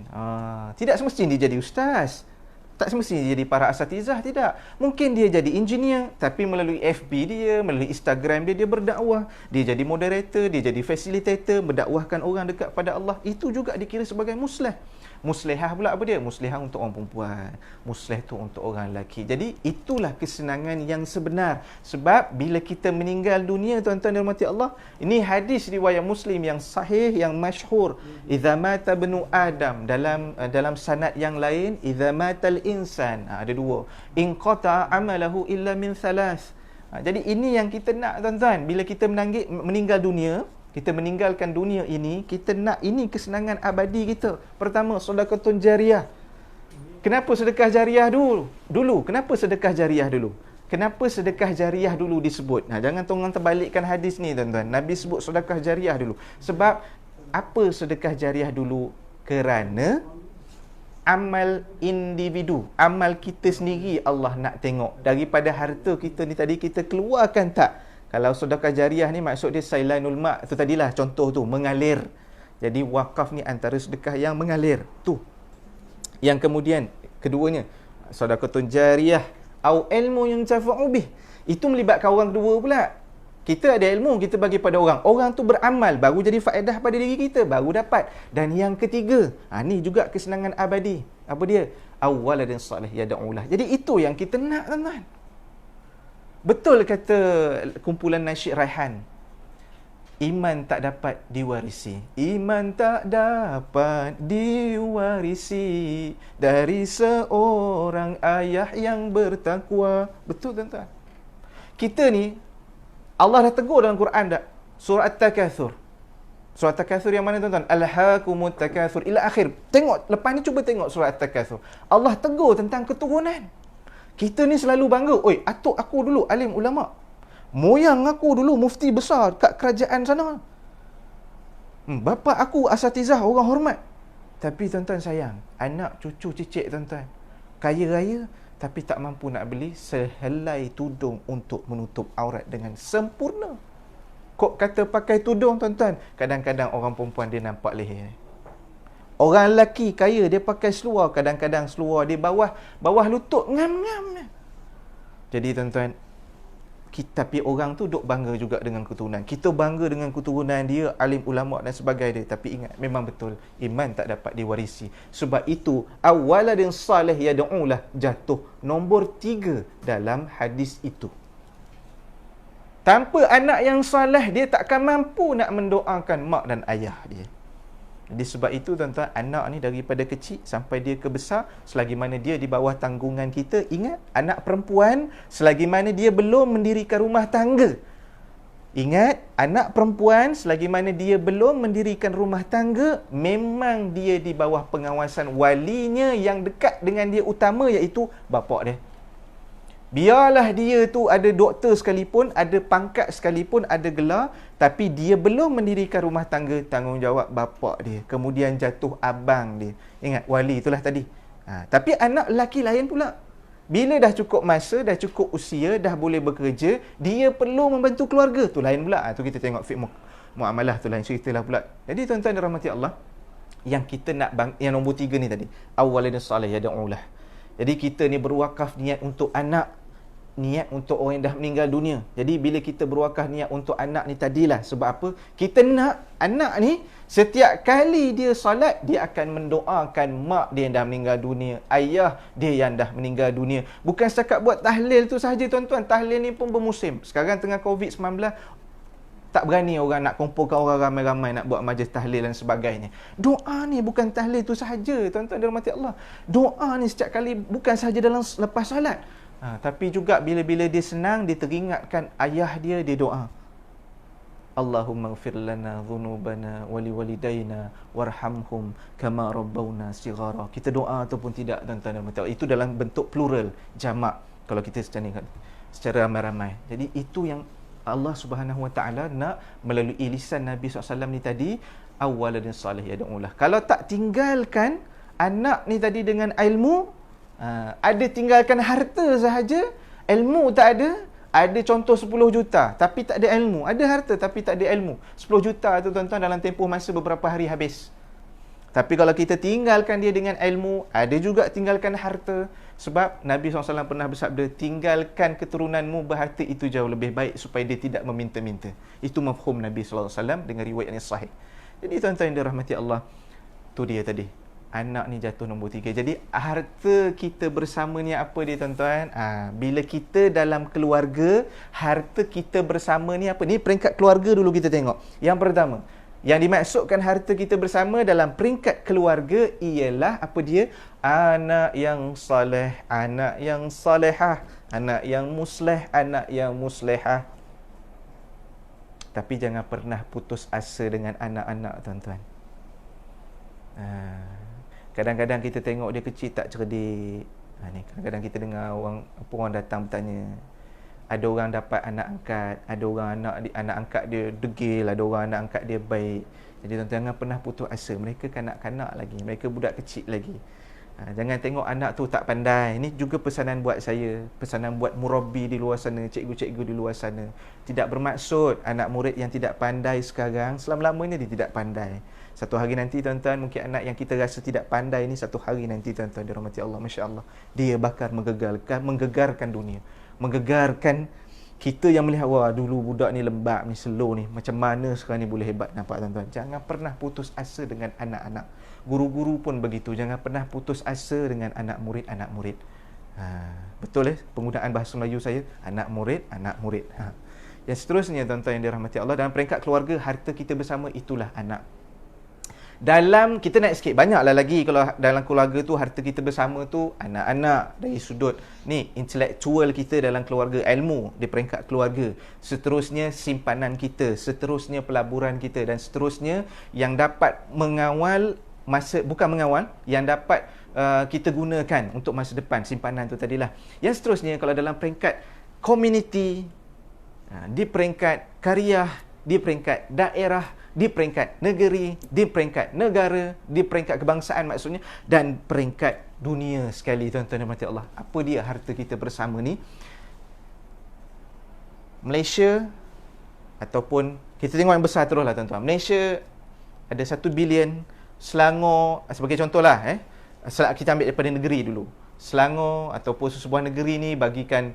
[SPEAKER 1] Tidak semestinya dia jadi ustaz. Tak semestinya jadi para asatizah, tidak. Mungkin dia jadi engineer, tapi melalui FB dia, melalui Instagram dia, dia berdakwah. Dia jadi moderator, dia jadi facilitator, berdakwahkan orang dekat pada Allah. Itu juga dikira sebagai musleh. Muslehah pula apa dia? Muslehah untuk orang perempuan. Musleh tu untuk orang lelaki. Jadi itulah kesenangan yang sebenar. Sebab bila kita meninggal dunia tuan-tuan dan rahmati Allah, ini hadis riwayat Muslim yang sahih, yang masyhur. Idza mata ibnu Adam, dalam sanad yang lain, idza matal insan, ada dua. In qata amalahu illa min thalath. Jadi ini yang kita nak tuan-tuan. Bila kita meninggal dunia, kita meninggalkan dunia ini, kita nak ini kesenangan abadi kita. Pertama, sedekah jariah. Kenapa sedekah jariah dulu? Kenapa sedekah jariah dulu? Kenapa sedekah jariah dulu disebut? Jangan tolong terbalikkan hadis ni tuan-tuan. Nabi sebut sedekah jariah dulu. Sebab apa sedekah jariah dulu? Kerana amal individu, amal kita sendiri Allah nak tengok. Daripada harta kita ni tadi, kita keluarkan tak? Kalau sedekah jariah ni maksud dia sailanul ma', tu tadilah contoh tu, mengalir. Jadi wakaf ni antara sedekah yang mengalir tu. Yang kemudian keduanya, sedekah jariah au ilmu yang tafa'u bih. Itu melibatkan orang kedua pula. Kita ada ilmu, kita bagi pada orang. Orang tu beramal, baru jadi faedah pada diri kita, baru dapat. Dan yang ketiga, ni juga kesenangan abadi. Apa dia? Awwaladin salih yad'ulah. Jadi itu yang kita nak tuan-tuan. Betul kata kumpulan nasyid Raihan, iman tak dapat diwarisi. Iman tak dapat diwarisi dari seorang ayah yang bertakwa. Betul tuan-tuan. Kita ni, Allah dah tegur dalam Quran dah. Surah At-Takatsur. Surah At-Takatsur yang mana tuan-tuan? Alhaakumut takatsur ila akhir. Tengok, lepas ni cuba tengok surah At-Takatsur. Allah tegur tentang keturunan. Kita ni selalu bangga, oi, atuk aku dulu alim ulama. Moyang aku dulu mufti besar kat kerajaan sana. Bapa aku asatizah, orang hormat. Tapi tuan-tuan sayang, anak cucu cicit tuan-tuan, kaya raya tapi tak mampu nak beli sehelai tudung untuk menutup aurat dengan sempurna. Kok kata pakai tudung tuan-tuan, kadang-kadang orang perempuan dia nampak leher. Orang lelaki kaya dia pakai seluar, kadang-kadang seluar dia bawah lutut ngam-ngam. Jadi tuan-tuan, tapi orang tu duk bangga juga dengan keturunan. Kita bangga dengan keturunan dia, alim ulama dan sebagainya. Tapi ingat, memang betul, iman tak dapat diwarisi. Sebab itu awwaladin salih yad'ulah jatuh nombor 3 dalam hadis itu. Tanpa anak yang soleh, dia takkan mampu nak mendoakan mak dan ayah dia. Jadi sebab itu tuan-tuan, anak ni daripada kecil sampai dia ke besar, selagi mana dia di bawah tanggungan kita, ingat, anak perempuan selagi mana dia belum mendirikan rumah tangga. Ingat, anak perempuan selagi mana dia belum mendirikan rumah tangga, memang dia di bawah pengawasan walinya yang dekat dengan dia utama, iaitu bapa dia. Biarlah dia tu ada doktor sekalipun, ada pangkat sekalipun, ada gelar, tapi dia belum mendirikan rumah tangga, tanggungjawab bapa dia. Kemudian jatuh abang dia. Ingat, wali itulah tadi. Tapi anak lelaki lain pula. Bila dah cukup masa, dah cukup usia, dah boleh bekerja, dia perlu membantu keluarga. Tu lain pula. Tu kita tengok fiqh muamalah, tu lain cerita lah pula. Jadi tuan-tuan dirahmati Allah, yang kita nak yang nombor 3 ni tadi, awwalan salih yad'ulah. Jadi kita ni berwakaf niat untuk anak, niat untuk orang yang dah meninggal dunia. Jadi bila kita berwakaf niat untuk anak ni tadilah, sebab apa? Kita nak anak ni setiap kali dia solat, dia akan mendoakan mak dia yang dah meninggal dunia, ayah dia yang dah meninggal dunia. Bukan setakat buat tahlil tu sahaja tuan-tuan. Tahlil ni pun bermusim. Sekarang tengah COVID-19, tak berani orang nak kumpulkan orang ramai-ramai nak buat majlis tahlil dan sebagainya. Doa ni bukan tahlil tu sahaja, tuan-tuan dirahmati Allah. Doa ni setiap kali bukan sahaja dalam lepas solat. Tapi juga bila-bila dia senang, dia teringatkan ayah dia, dia doa. Allahumma ighfir lana dhunubana wa liwalidayna warhamhum kama rabbawna shighara. Kita doa ataupun tidak, tuan-tuan. Itu dalam bentuk plural, jamak. Kalau kita secara ramai-ramai. Jadi itu yang Allah Subhanahu Wa Taala nak melalui lisan Nabi SAW ni tadi, awwalan salih yad'ulah. Kalau tak tinggalkan anak ni tadi dengan ilmu, ada tinggalkan harta sahaja, ilmu tak ada contoh 10 juta tapi tak ada ilmu, ada harta tapi tak ada ilmu. 10 juta tu tuan-tuan dalam tempoh masa beberapa hari habis. Tapi kalau kita tinggalkan dia dengan ilmu, ada juga tinggalkan harta. Sebab Nabi SAW pernah bersabda, tinggalkan keturunanmu berharta itu jauh lebih baik, supaya dia tidak meminta-minta. Itu mafhum Nabi SAW dengan riwayat yang sahih. Jadi tuan-tuan yang dirahmati Allah, tu dia tadi, anak ni jatuh nombor 3. Jadi harta kita bersama ni apa dia tuan-tuan? Bila kita dalam keluarga, harta kita bersama ni apa? Ni peringkat keluarga dulu kita tengok. Yang pertama, yang dimaksudkan harta kita bersama dalam peringkat keluarga ialah apa dia? Anak yang soleh, anak yang solehah, anak yang musleh, anak yang muslehah. Tapi jangan pernah putus asa dengan anak-anak, tuan-tuan. Kadang-kadang kita tengok dia kecil tak cerdik. Ni kadang-kadang kita dengar orang datang bertanya, ada orang dapat anak angkat, ada orang anak angkat dia degil, ada orang anak angkat dia baik. Jadi tuan-tuan jangan pernah putus asa. Mereka kanak-kanak lagi, mereka budak kecil lagi. Jangan tengok anak tu tak pandai. Ini juga pesanan buat saya, pesanan buat murabbi di luar sana, cikgu-cikgu di luar sana. Tidak bermaksud anak murid yang tidak pandai sekarang selama-lamanya dia tidak pandai. Satu hari nanti tuan-tuan, mungkin anak yang kita rasa tidak pandai ni, satu hari nanti tuan-tuan dirahmati Allah, masya-Allah, dia bakal menggegarkan dunia, menggegarkan kita yang melihat, wah dulu budak ni lembab ni, slow ni, macam mana sekarang ni boleh hebat. Nampak tuan-tuan? Jangan pernah putus asa dengan anak-anak. Guru-guru pun begitu, jangan pernah putus asa dengan anak murid. Betul penggunaan bahasa Melayu saya, anak murid. Yang seterusnya tuan-tuan yang dirahmati Allah, dalam peringkat keluarga, harta kita bersama itulah anak. Dalam, kita naik sikit, banyaklah lagi. Kalau dalam keluarga tu, harta kita bersama tu anak-anak dari sudut ni, intelektual kita dalam keluarga, ilmu di peringkat keluarga, seterusnya simpanan kita, seterusnya pelaburan kita, dan seterusnya yang dapat mengawal bukan mengawal, yang dapat kita gunakan untuk masa depan, simpanan tu tadilah. Yang seterusnya kalau dalam peringkat community, di peringkat karya, di peringkat daerah, di peringkat negeri, di peringkat negara, di peringkat kebangsaan maksudnya, dan peringkat dunia sekali, tuan-tuan dan puan Allah. Apa dia harta kita bersama ni? Malaysia, ataupun kita tengok yang besar teruslah tuan-tuan. Malaysia ada 1 bilion, Selangor sebagai contohlah, kita ambil daripada negeri dulu. Selangor ataupun sebuah negeri ni bagikan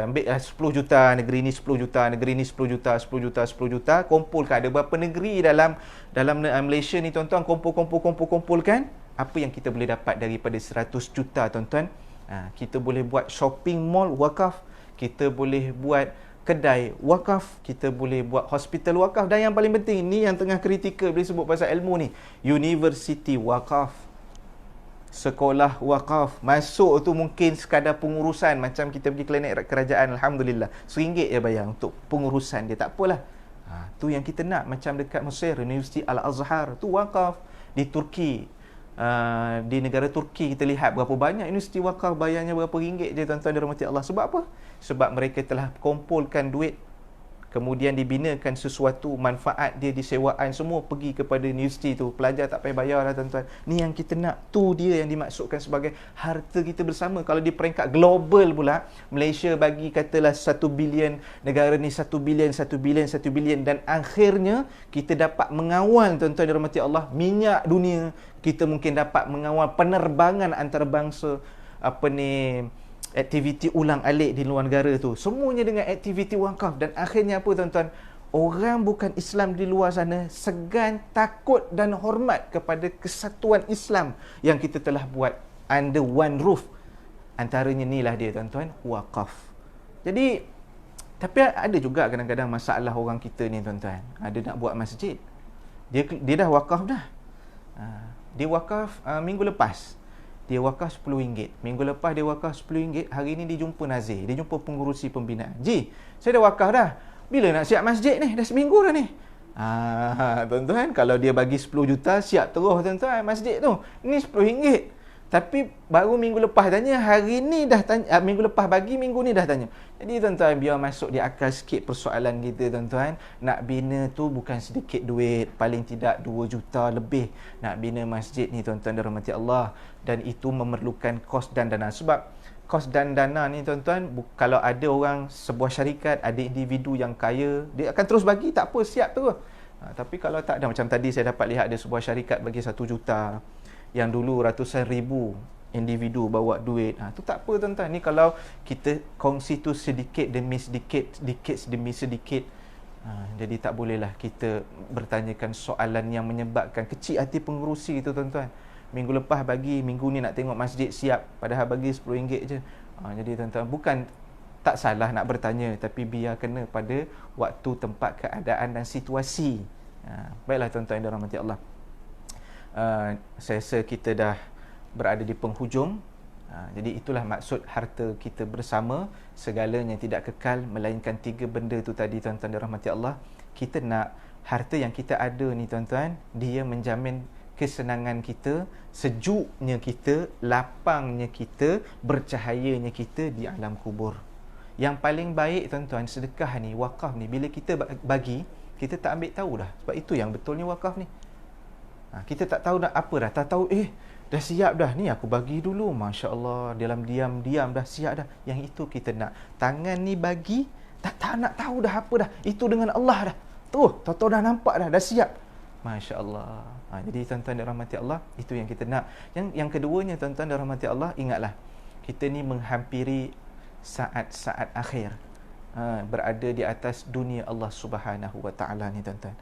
[SPEAKER 1] ambil 10 juta, negeri ni 10 juta, negeri ni 10 juta, 10 juta, 10 juta, kumpulkan. Ada berapa negeri dalam Malaysia ni tuan-tuan, kumpulkan. Apa yang kita boleh dapat daripada 100 juta tuan-tuan? Kita boleh buat shopping mall wakaf, kita boleh buat kedai wakaf, kita boleh buat hospital wakaf, dan yang paling penting ni yang tengah kritikal bila sebut pasal ilmu ni, university wakaf, sekolah wakaf. Masuk tu mungkin sekadar pengurusan, macam kita pergi klinik kerajaan, Alhamdulillah RM1 je bayar untuk pengurusan dia, tak apalah. Tu yang kita nak. Macam dekat Mesir, Universiti Al-Azhar tu wakaf. Di Turki, di negara Turki, kita lihat berapa banyak universiti wakaf, bayarnya berapa ringgit je, tuan-tuan dirahmati Allah. Sebab apa? Sebab mereka telah kumpulkan duit, kemudian dibinakan sesuatu, manfaat dia disewaan, semua pergi kepada universiti tu. Pelajar tak payah bayar lah, tuan-tuan. Ni yang kita nak. Tu dia yang dimaksudkan sebagai harta kita bersama. Kalau di peringkat global pula, Malaysia bagi katalah 1 bilion, negara ni 1 bilion, 1 bilion, 1 bilion, dan akhirnya kita dapat mengawal, tuan-tuan dirahmati Allah, minyak dunia. Kita mungkin dapat mengawal penerbangan antarabangsa, aktiviti ulang alik di luar negara tu, semuanya dengan aktiviti wakaf. Dan akhirnya apa, tuan-tuan? Orang bukan Islam di luar sana segan, takut dan hormat kepada kesatuan Islam yang kita telah buat under one roof. Antaranya inilah dia, tuan-tuan, wakaf. Jadi, tapi ada juga kadang-kadang masalah orang kita ni, tuan-tuan. Ada nak buat masjid, dia dah wakaf dah. Dia wakaf minggu lepas, dia wakaf RM10. Minggu lepas dia wakaf RM10. Hari ni dia jumpa Nazir, dia jumpa pengurusi pembinaan. Ji, saya dah wakaf dah. Bila nak siap masjid ni? Dah seminggu dah ni. Tuan-tuan, kalau dia bagi 10 juta, siap terus, tuan-tuan, masjid tu. Ni RM10. Tapi baru minggu lepas tanya, hari ni dah tanya, minggu lepas bagi, minggu ni dah tanya. Jadi tuan-tuan, biar masuk di akal sikit persoalan kita, tuan-tuan. Nak bina tu bukan sedikit duit, paling tidak 2 juta lebih. Nak bina masjid ni, tuan-tuan dirahmati Allah. Dan itu memerlukan kos dan dana. Sebab kos dan dana ni, tuan-tuan, kalau ada orang, sebuah syarikat, ada individu yang kaya, dia akan terus bagi, tak apa, siap terus. Tapi kalau tak ada, macam tadi saya dapat lihat ada sebuah syarikat bagi 1 juta, yang dulu ratusan ribu individu bawa duit. Tu tak apa, tuan-tuan. Ni kalau kita kongsi tu sedikit demi sedikit, sedikit demi sedikit, jadi tak bolehlah kita bertanyakan soalan yang menyebabkan kecil hati pengurusi itu, tuan-tuan. Minggu lepas bagi, minggu ni nak tengok masjid siap, padahal bagi RM10 je. Jadi tuan-tuan, bukan tak salah nak bertanya, tapi biar kena pada waktu, tempat, keadaan dan situasi. Baiklah, tuan-tuan yang dirahmati Allah. Saya rasa kita dah berada di penghujung. Jadi itulah maksud harta kita bersama. Segalanya tidak kekal, melainkan 3 benda tu tadi, tuan-tuan dirahmati Allah. Kita nak harta yang kita ada ni, tuan-tuan, dia menjamin kesenangan kita, sejuknya kita, lapangnya kita, bercahayanya kita di alam kubur. Yang paling baik, tuan-tuan, sedekah ni, wakaf ni, bila kita bagi, kita tak ambil tahu dah. Sebab itu yang betulnya wakaf ni. Kita tak tahu nak apa dah, tak tahu dah siap dah, ni aku bagi dulu, Masya Allah, dalam diam-diam dah siap dah. Yang itu kita nak. Tangan ni bagi, tak nak tahu dah apa dah, itu dengan Allah dah. Tahu dah nampak dah siap, Masya Allah. Jadi tuan-tuan dirahmati Allah, itu yang kita nak. Yang keduanya, tuan-tuan dirahmati Allah, ingatlah, kita ni menghampiri saat-saat akhir, berada di atas dunia Allah Subhanahu Wa Taala ni, tuan-tuan.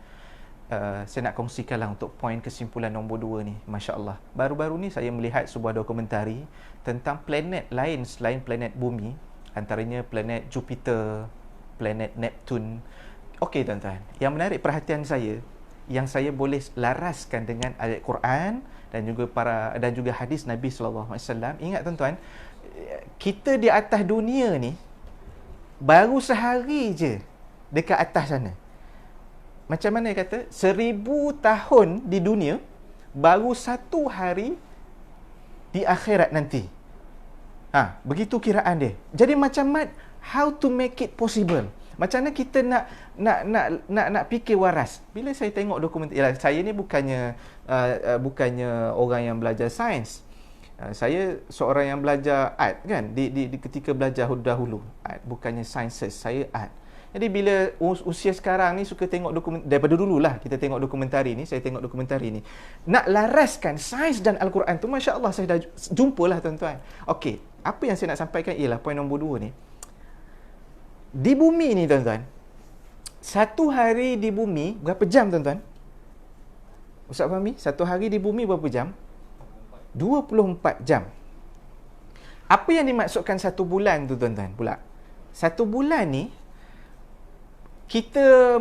[SPEAKER 1] Saya nak kongsikanlah untuk poin kesimpulan nombor 2 ni. Masya Allah, baru-baru ni saya melihat sebuah dokumentari tentang planet lain selain planet bumi, antaranya planet Jupiter, planet Neptune. Okey, tuan-tuan, yang menarik perhatian saya, yang saya boleh laraskan dengan ayat Quran dan juga hadis Nabi SAW. Ingat, tuan-tuan, kita di atas dunia ni baru sehari je dekat atas sana. Macam mana kata? 1000 tahun di dunia, baru 1 hari di akhirat nanti. Begitu kiraan dia. Jadi macam how to make it possible? Macam mana kita nak fikir waras? Bila saya tengok dokumentari, saya ni bukannya orang yang belajar sains. Saya seorang yang belajar art, kan? Di ketika belajar dahulu, art, bukannya sciences, saya art. Jadi bila usia sekarang ni suka tengok dokumentari, daripada dululah kita tengok dokumentari ni, saya tengok dokumentari ni, nak laraskan sains dan Al-Quran tu, Masya Allah, saya dah jumpalah, tuan-tuan. Okey, apa yang saya nak sampaikan ialah poin nombor 2 ni. Di bumi ni, tuan-tuan, 1 hari di bumi berapa jam, tuan-tuan? Ustaz Fahmi, 1 hari di bumi berapa jam? 24 jam. Apa yang dimaksudkan 1 bulan tu, tuan-tuan, pula? 1 bulan ni kita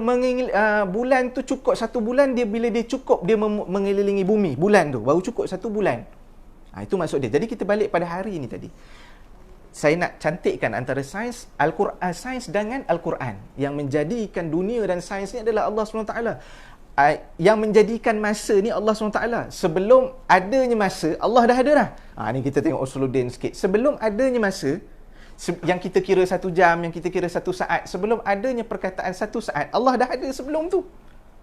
[SPEAKER 1] bulan tu cukup 1 bulan, bila dia cukup dia mengelilingi bumi, bulan tu baru cukup 1 bulan. Itu maksud dia. Jadi kita balik pada hari ni tadi. Saya nak cantikkan antara sains Al-Quran, sains dengan Al-Quran. Yang menjadikan dunia dan sains ni adalah Allah SWT. Yang menjadikan masa ni Allah SWT. Sebelum adanya masa, Allah dah ada dah. Ni kita tengok Usuluddin sikit. Sebelum adanya masa, yang kita kira 1 jam, yang kita kira 1 saat, sebelum adanya perkataan 1 saat, Allah dah ada sebelum tu.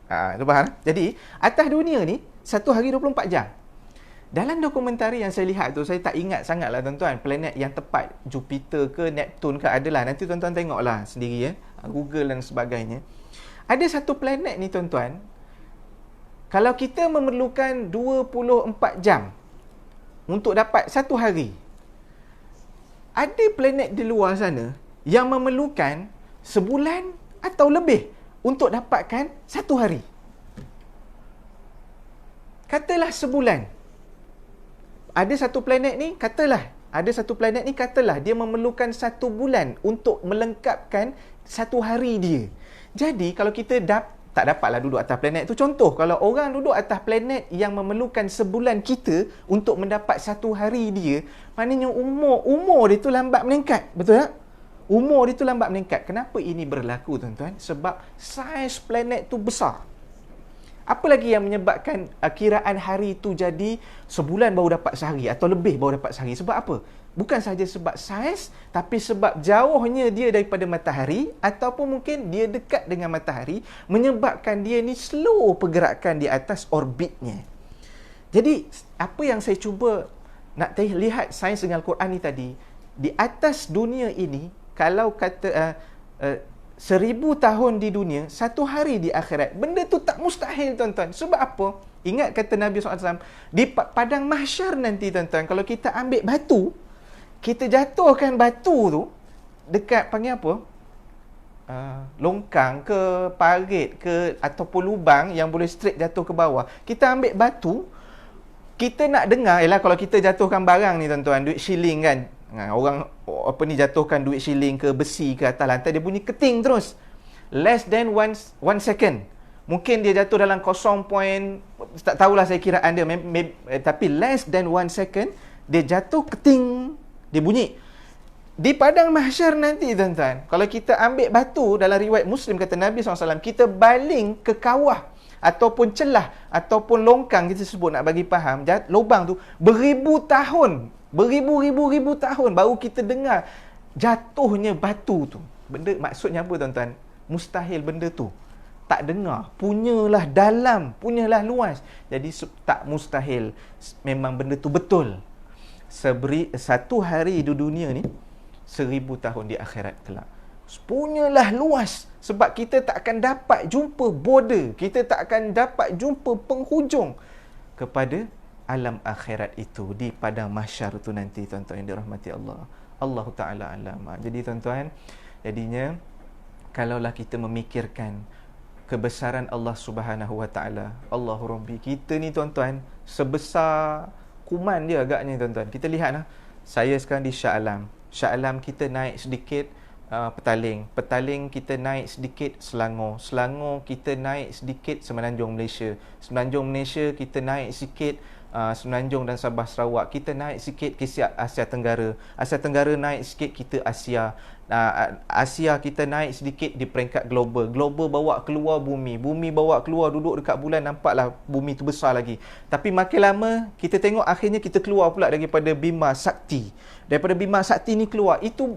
[SPEAKER 1] Tu faham? Jadi, atas dunia ni, 1 hari 24 jam. Dalam dokumentari yang saya lihat tu, saya tak ingat sangat lah tuan-tuan, planet yang tepat, Jupiter ke Neptune ke, adalah. Nanti tuan-tuan tengoklah sendiri Google dan sebagainya. Ada satu planet ni tuan-tuan, kalau kita memerlukan 24 jam untuk dapat 1 hari, ada planet di luar sana yang memerlukan sebulan atau lebih untuk dapatkan 1 hari. Katalah sebulan. Ada satu planet ni, katalah dia memerlukan 1 bulan untuk melengkapkan 1 hari dia. Jadi kalau kita tak dapatlah duduk atas planet tu. Contoh, kalau orang duduk atas planet yang memerlukan sebulan kita untuk mendapat 1 hari dia, maknanya umur dia tu lambat meningkat. Betul tak? Umur dia tu lambat meningkat. Kenapa ini berlaku tuan-tuan? Sebab saiz planet tu besar. Apa lagi yang menyebabkan kiraan hari tu jadi sebulan baru dapat sehari atau lebih baru dapat sehari? Sebab apa? Bukan sahaja sebab saiz, tapi sebab jauhnya dia daripada matahari, ataupun mungkin dia dekat dengan matahari, menyebabkan dia ni slow pergerakan di atas orbitnya. Jadi, apa yang saya cuba nak lihat sains dengan Al-Quran ni tadi, di atas dunia ini, kalau kata 1000 tahun di dunia, 1 hari di akhirat, benda tu tak mustahil tuan-tuan. Sebab apa? Ingat kata Nabi SAW, di padang mahsyar nanti tuan-tuan, kalau kita ambil batu, kita jatuhkan batu tu dekat panggil apa? Longkang ke parit ke, ataupun lubang yang boleh straight jatuh ke bawah. Kita ambil batu, kita nak dengar, kalau kita jatuhkan barang ni tuan-tuan, duit shilling kan, orang jatuhkan duit shilling ke besi ke atas lantai, dia bunyi keting terus. Less than 1 second. Mungkin dia jatuh dalam 0. Tak tahulah saya kiraan dia, tapi less than 1 second dia jatuh, keting, dia bunyi. Di padang mahsyar nanti tuan-tuan, kalau kita ambil batu, dalam riwayat Muslim kata Nabi SAW, kita baling ke kawah ataupun celah ataupun longkang, kita sebut nak bagi faham, lubang tu beribu tahun, beribu-ribu tahun baru kita dengar jatuhnya batu tu. Benda maksudnya apa tuan-tuan? Mustahil benda tu tak dengar. Punyalah dalam, punyalah luas. Jadi tak mustahil. Memang benda tu betul. 1 hari di dunia ni 1000 tahun di akhirat kelak. Punyalah luas. Sebab kita tak akan dapat jumpa border, kita tak akan dapat jumpa penghujung kepada alam akhirat itu di padang mahsyar tu nanti tuan-tuan yang dirahmati Allah. Allah Ta'ala alam. Jadi tuan-tuan, jadinya kalaulah kita memikirkan kebesaran Allah Subhanahu Wa Ta'ala, Allahu Rabbi, kita ni tuan-tuan sebesar kuman dia agaknya tuan-tuan. Kita lihatlah, saya sekarang di Shah Alam. Shah Alam kita naik sedikit Petaling kita naik sedikit Selangor. Selangor kita naik sedikit Semenanjung Malaysia. Semenanjung Malaysia kita naik sikit Semenanjung dan Sabah Sarawak. Kita naik sikit ke Asia Tenggara. Asia Tenggara naik sikit kita Asia. Asia kita naik sedikit di peringkat global. Global bawa keluar bumi. Bumi bawa keluar, duduk dekat bulan, nampaklah bumi tu besar lagi. Tapi makin lama kita tengok akhirnya kita keluar pula daripada Bima Sakti. Daripada Bima Sakti ni keluar. Itu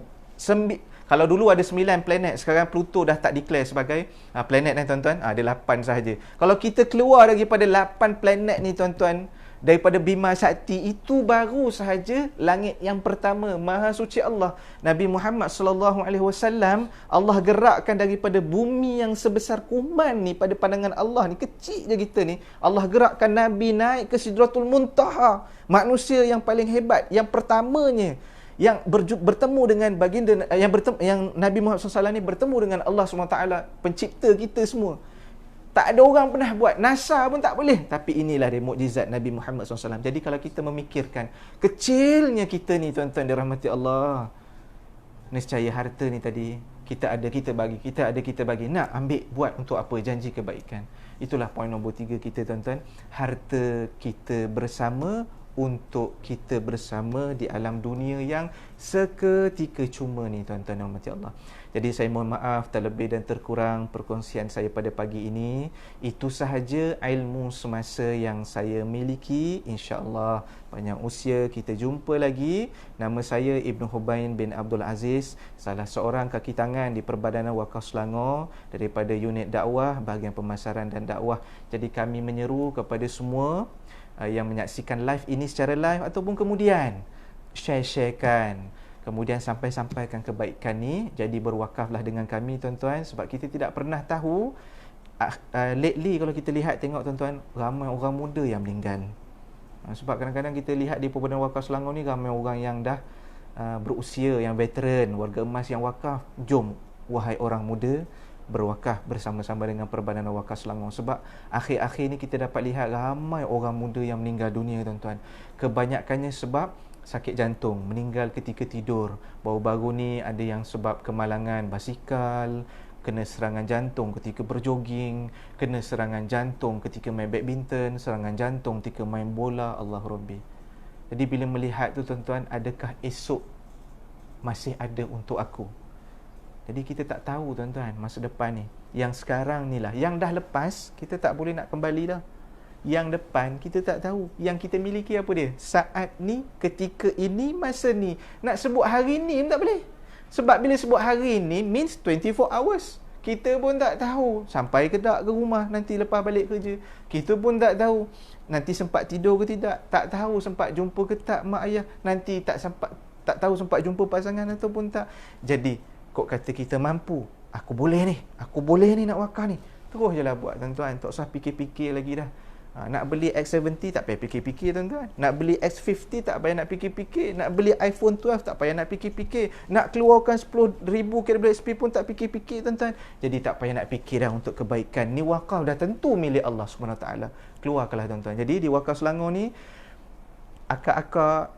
[SPEAKER 1] kalau dulu ada 9 planet, sekarang Pluto dah tak declare sebagai planet ni tuan-tuan. Ada 8 sahaja. Kalau kita keluar daripada 8 planet ni tuan-tuan, daripada Bima Sakti, itu baru sahaja langit yang pertama. Maha suci Allah, Nabi Muhammad SAW, Allah gerakkan daripada bumi yang sebesar kuman ni, pada pandangan Allah ni, kecil je kita ni, Allah gerakkan Nabi naik ke Sidratul Muntaha, manusia yang paling hebat, yang pertamanya, yang bertemu dengan baginda, yang Nabi Muhammad SAW ni bertemu dengan Allah SWT, pencipta kita semua. Tak ada orang pernah buat. NASA pun tak boleh. Tapi inilah dia mukjizat Nabi Muhammad SAW. Jadi kalau kita memikirkan kecilnya kita ni tuan-tuan dirahmati Allah, nescaya harta ni tadi Kita ada, kita bagi. Kita ada, kita bagi. Nak ambil, buat untuk apa? Janji kebaikan. Itulah poin nombor 3 kita, tuan-tuan. Harta kita bersama untuk kita bersama di alam dunia yang seketika cuma ni, tuan-tuan dan rahmati Allah. Jadi saya mohon maaf terlebih dan terkurang perkongsian saya pada pagi ini. Itu sahaja ilmu semasa yang saya miliki. InsyaAllah panjang usia kita jumpa lagi. Nama saya Ibnu Hubain bin Abdul Aziz, salah seorang kaki tangan di Perbadanan Wakaf Selangor daripada unit dakwah, bahagian pemasaran dan dakwah. Jadi kami menyeru kepada semua yang menyaksikan live ini secara live ataupun kemudian share-sharekan, kemudian sampaikan kebaikan ni. Jadi berwakaflah dengan kami, tuan-tuan, sebab kita tidak pernah tahu. Lately kalau kita lihat, tengok tuan-tuan, ramai orang muda yang meninggal. Sebab kadang-kadang kita lihat di Perbadanan Wakaf Selangor ni ramai orang yang dah berusia, yang veteran, warga emas yang wakaf. Jom wahai orang muda, berwakaf bersama-sama dengan Perbadanan Wakaf Selangor. Sebab akhir-akhir ni kita dapat lihat ramai orang muda yang meninggal dunia, tuan-tuan. Kebanyakannya sebab sakit jantung, meninggal ketika tidur. Baru-baru ni ada yang sebab kemalangan basikal, kena serangan jantung ketika berjoging, kena serangan jantung ketika main badminton, serangan jantung ketika main bola. Allah Rabbi. Jadi bila melihat tu, tuan-tuan, adakah esok masih ada untuk aku? Jadi kita tak tahu, tuan-tuan, masa depan ni. Yang sekarang ni lah, yang dah lepas, kita tak boleh nak kembali dah. Yang depan, kita tak tahu. Yang kita miliki apa dia? Saat ni, ketika ini, masa ni. Nak sebut hari ni pun tak boleh. Sebab bila sebut hari ni, means 24 hours. Kita pun tak tahu sampai ke tak ke rumah nanti lepas balik kerja. Kita pun tak tahu nanti sempat tidur ke tidak. Tak tahu sempat jumpa ke tak mak ayah. Nanti tak tahu sempat jumpa pasangan ataupun tak. Jadi kok kata kita mampu, aku boleh ni nak wakaf ni, terus je lah buat, tuan-tuan. Tak usah fikir-fikir lagi dah. Nak beli X70 tak payah fikir-fikir, tuan-tuan. Nak beli X50 tak payah nak fikir-fikir. Nak beli iPhone 12 tak payah nak fikir-fikir. Nak keluarkan 10,000 KWSP pun tak fikir-fikir, tuan-tuan. Jadi tak payah nak fikir dah untuk kebaikan. Ni wakaf dah tentu milik Allah SWT. Keluarkanlah, tuan-tuan. Jadi di Wakaf Selangor ni, akak-akak,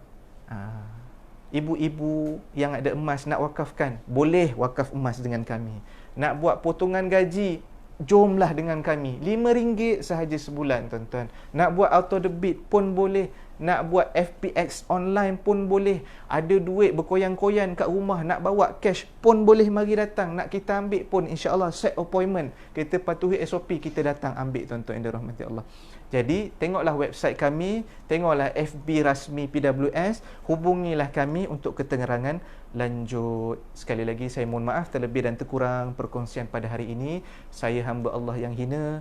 [SPEAKER 1] ibu-ibu yang ada emas nak wakafkan, boleh wakaf emas dengan kami. Nak buat potongan gaji, jomlah dengan kami. RM5 sahaja sebulan, tuan-tuan. Nak buat auto debit pun boleh. Nak buat FPX online pun boleh. Ada duit berkoyan-koyan kat rumah, nak bawa cash pun boleh, mari datang. Nak kita ambil pun, insya-Allah set appointment. Kita patuhi SOP, kita datang ambil, tuan-tuan yang dirahmati Allah. Jadi tengoklah website kami, tengoklah FB rasmi PWS, hubungilah kami untuk keterangan lanjut. Sekali lagi saya mohon maaf terlebih dan terkurang perkongsian pada hari ini. Saya hamba Allah yang hina,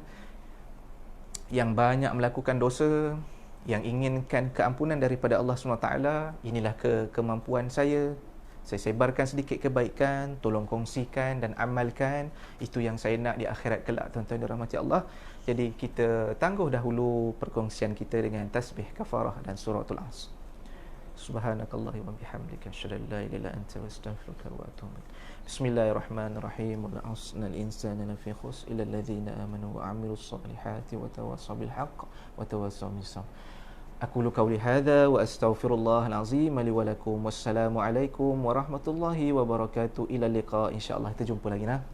[SPEAKER 1] yang banyak melakukan dosa, yang inginkan keampunan daripada Allah SWT. Inilah kemampuan saya. Saya sebarkan sedikit kebaikan, tolong kongsikan dan amalkan. Itu yang saya nak di akhirat kelak, tuan-tuan dirahmati Allah. Jadi kita tangguh dahulu perkongsian kita dengan tasbih kafarah dan suratul As. Subhanakallahumma wa bihamdika asyhadu an la ilaha illa anta astaghfiruka wa atubu ilaik. Bismillahirrahmanirrahim. Wal 'asri innal insana lafi khusr illa alladhina amanu wa 'amilus solihati wa tawassaw bil haqq wa tawassaw bis sabr. Aqulu qawli hadha wa astaghfirullahal azim li wa lakum. Wassalamu alaikum warahmatullahi wabarakatuh. Ila liqa, insyaallah kita jumpa lagi nah.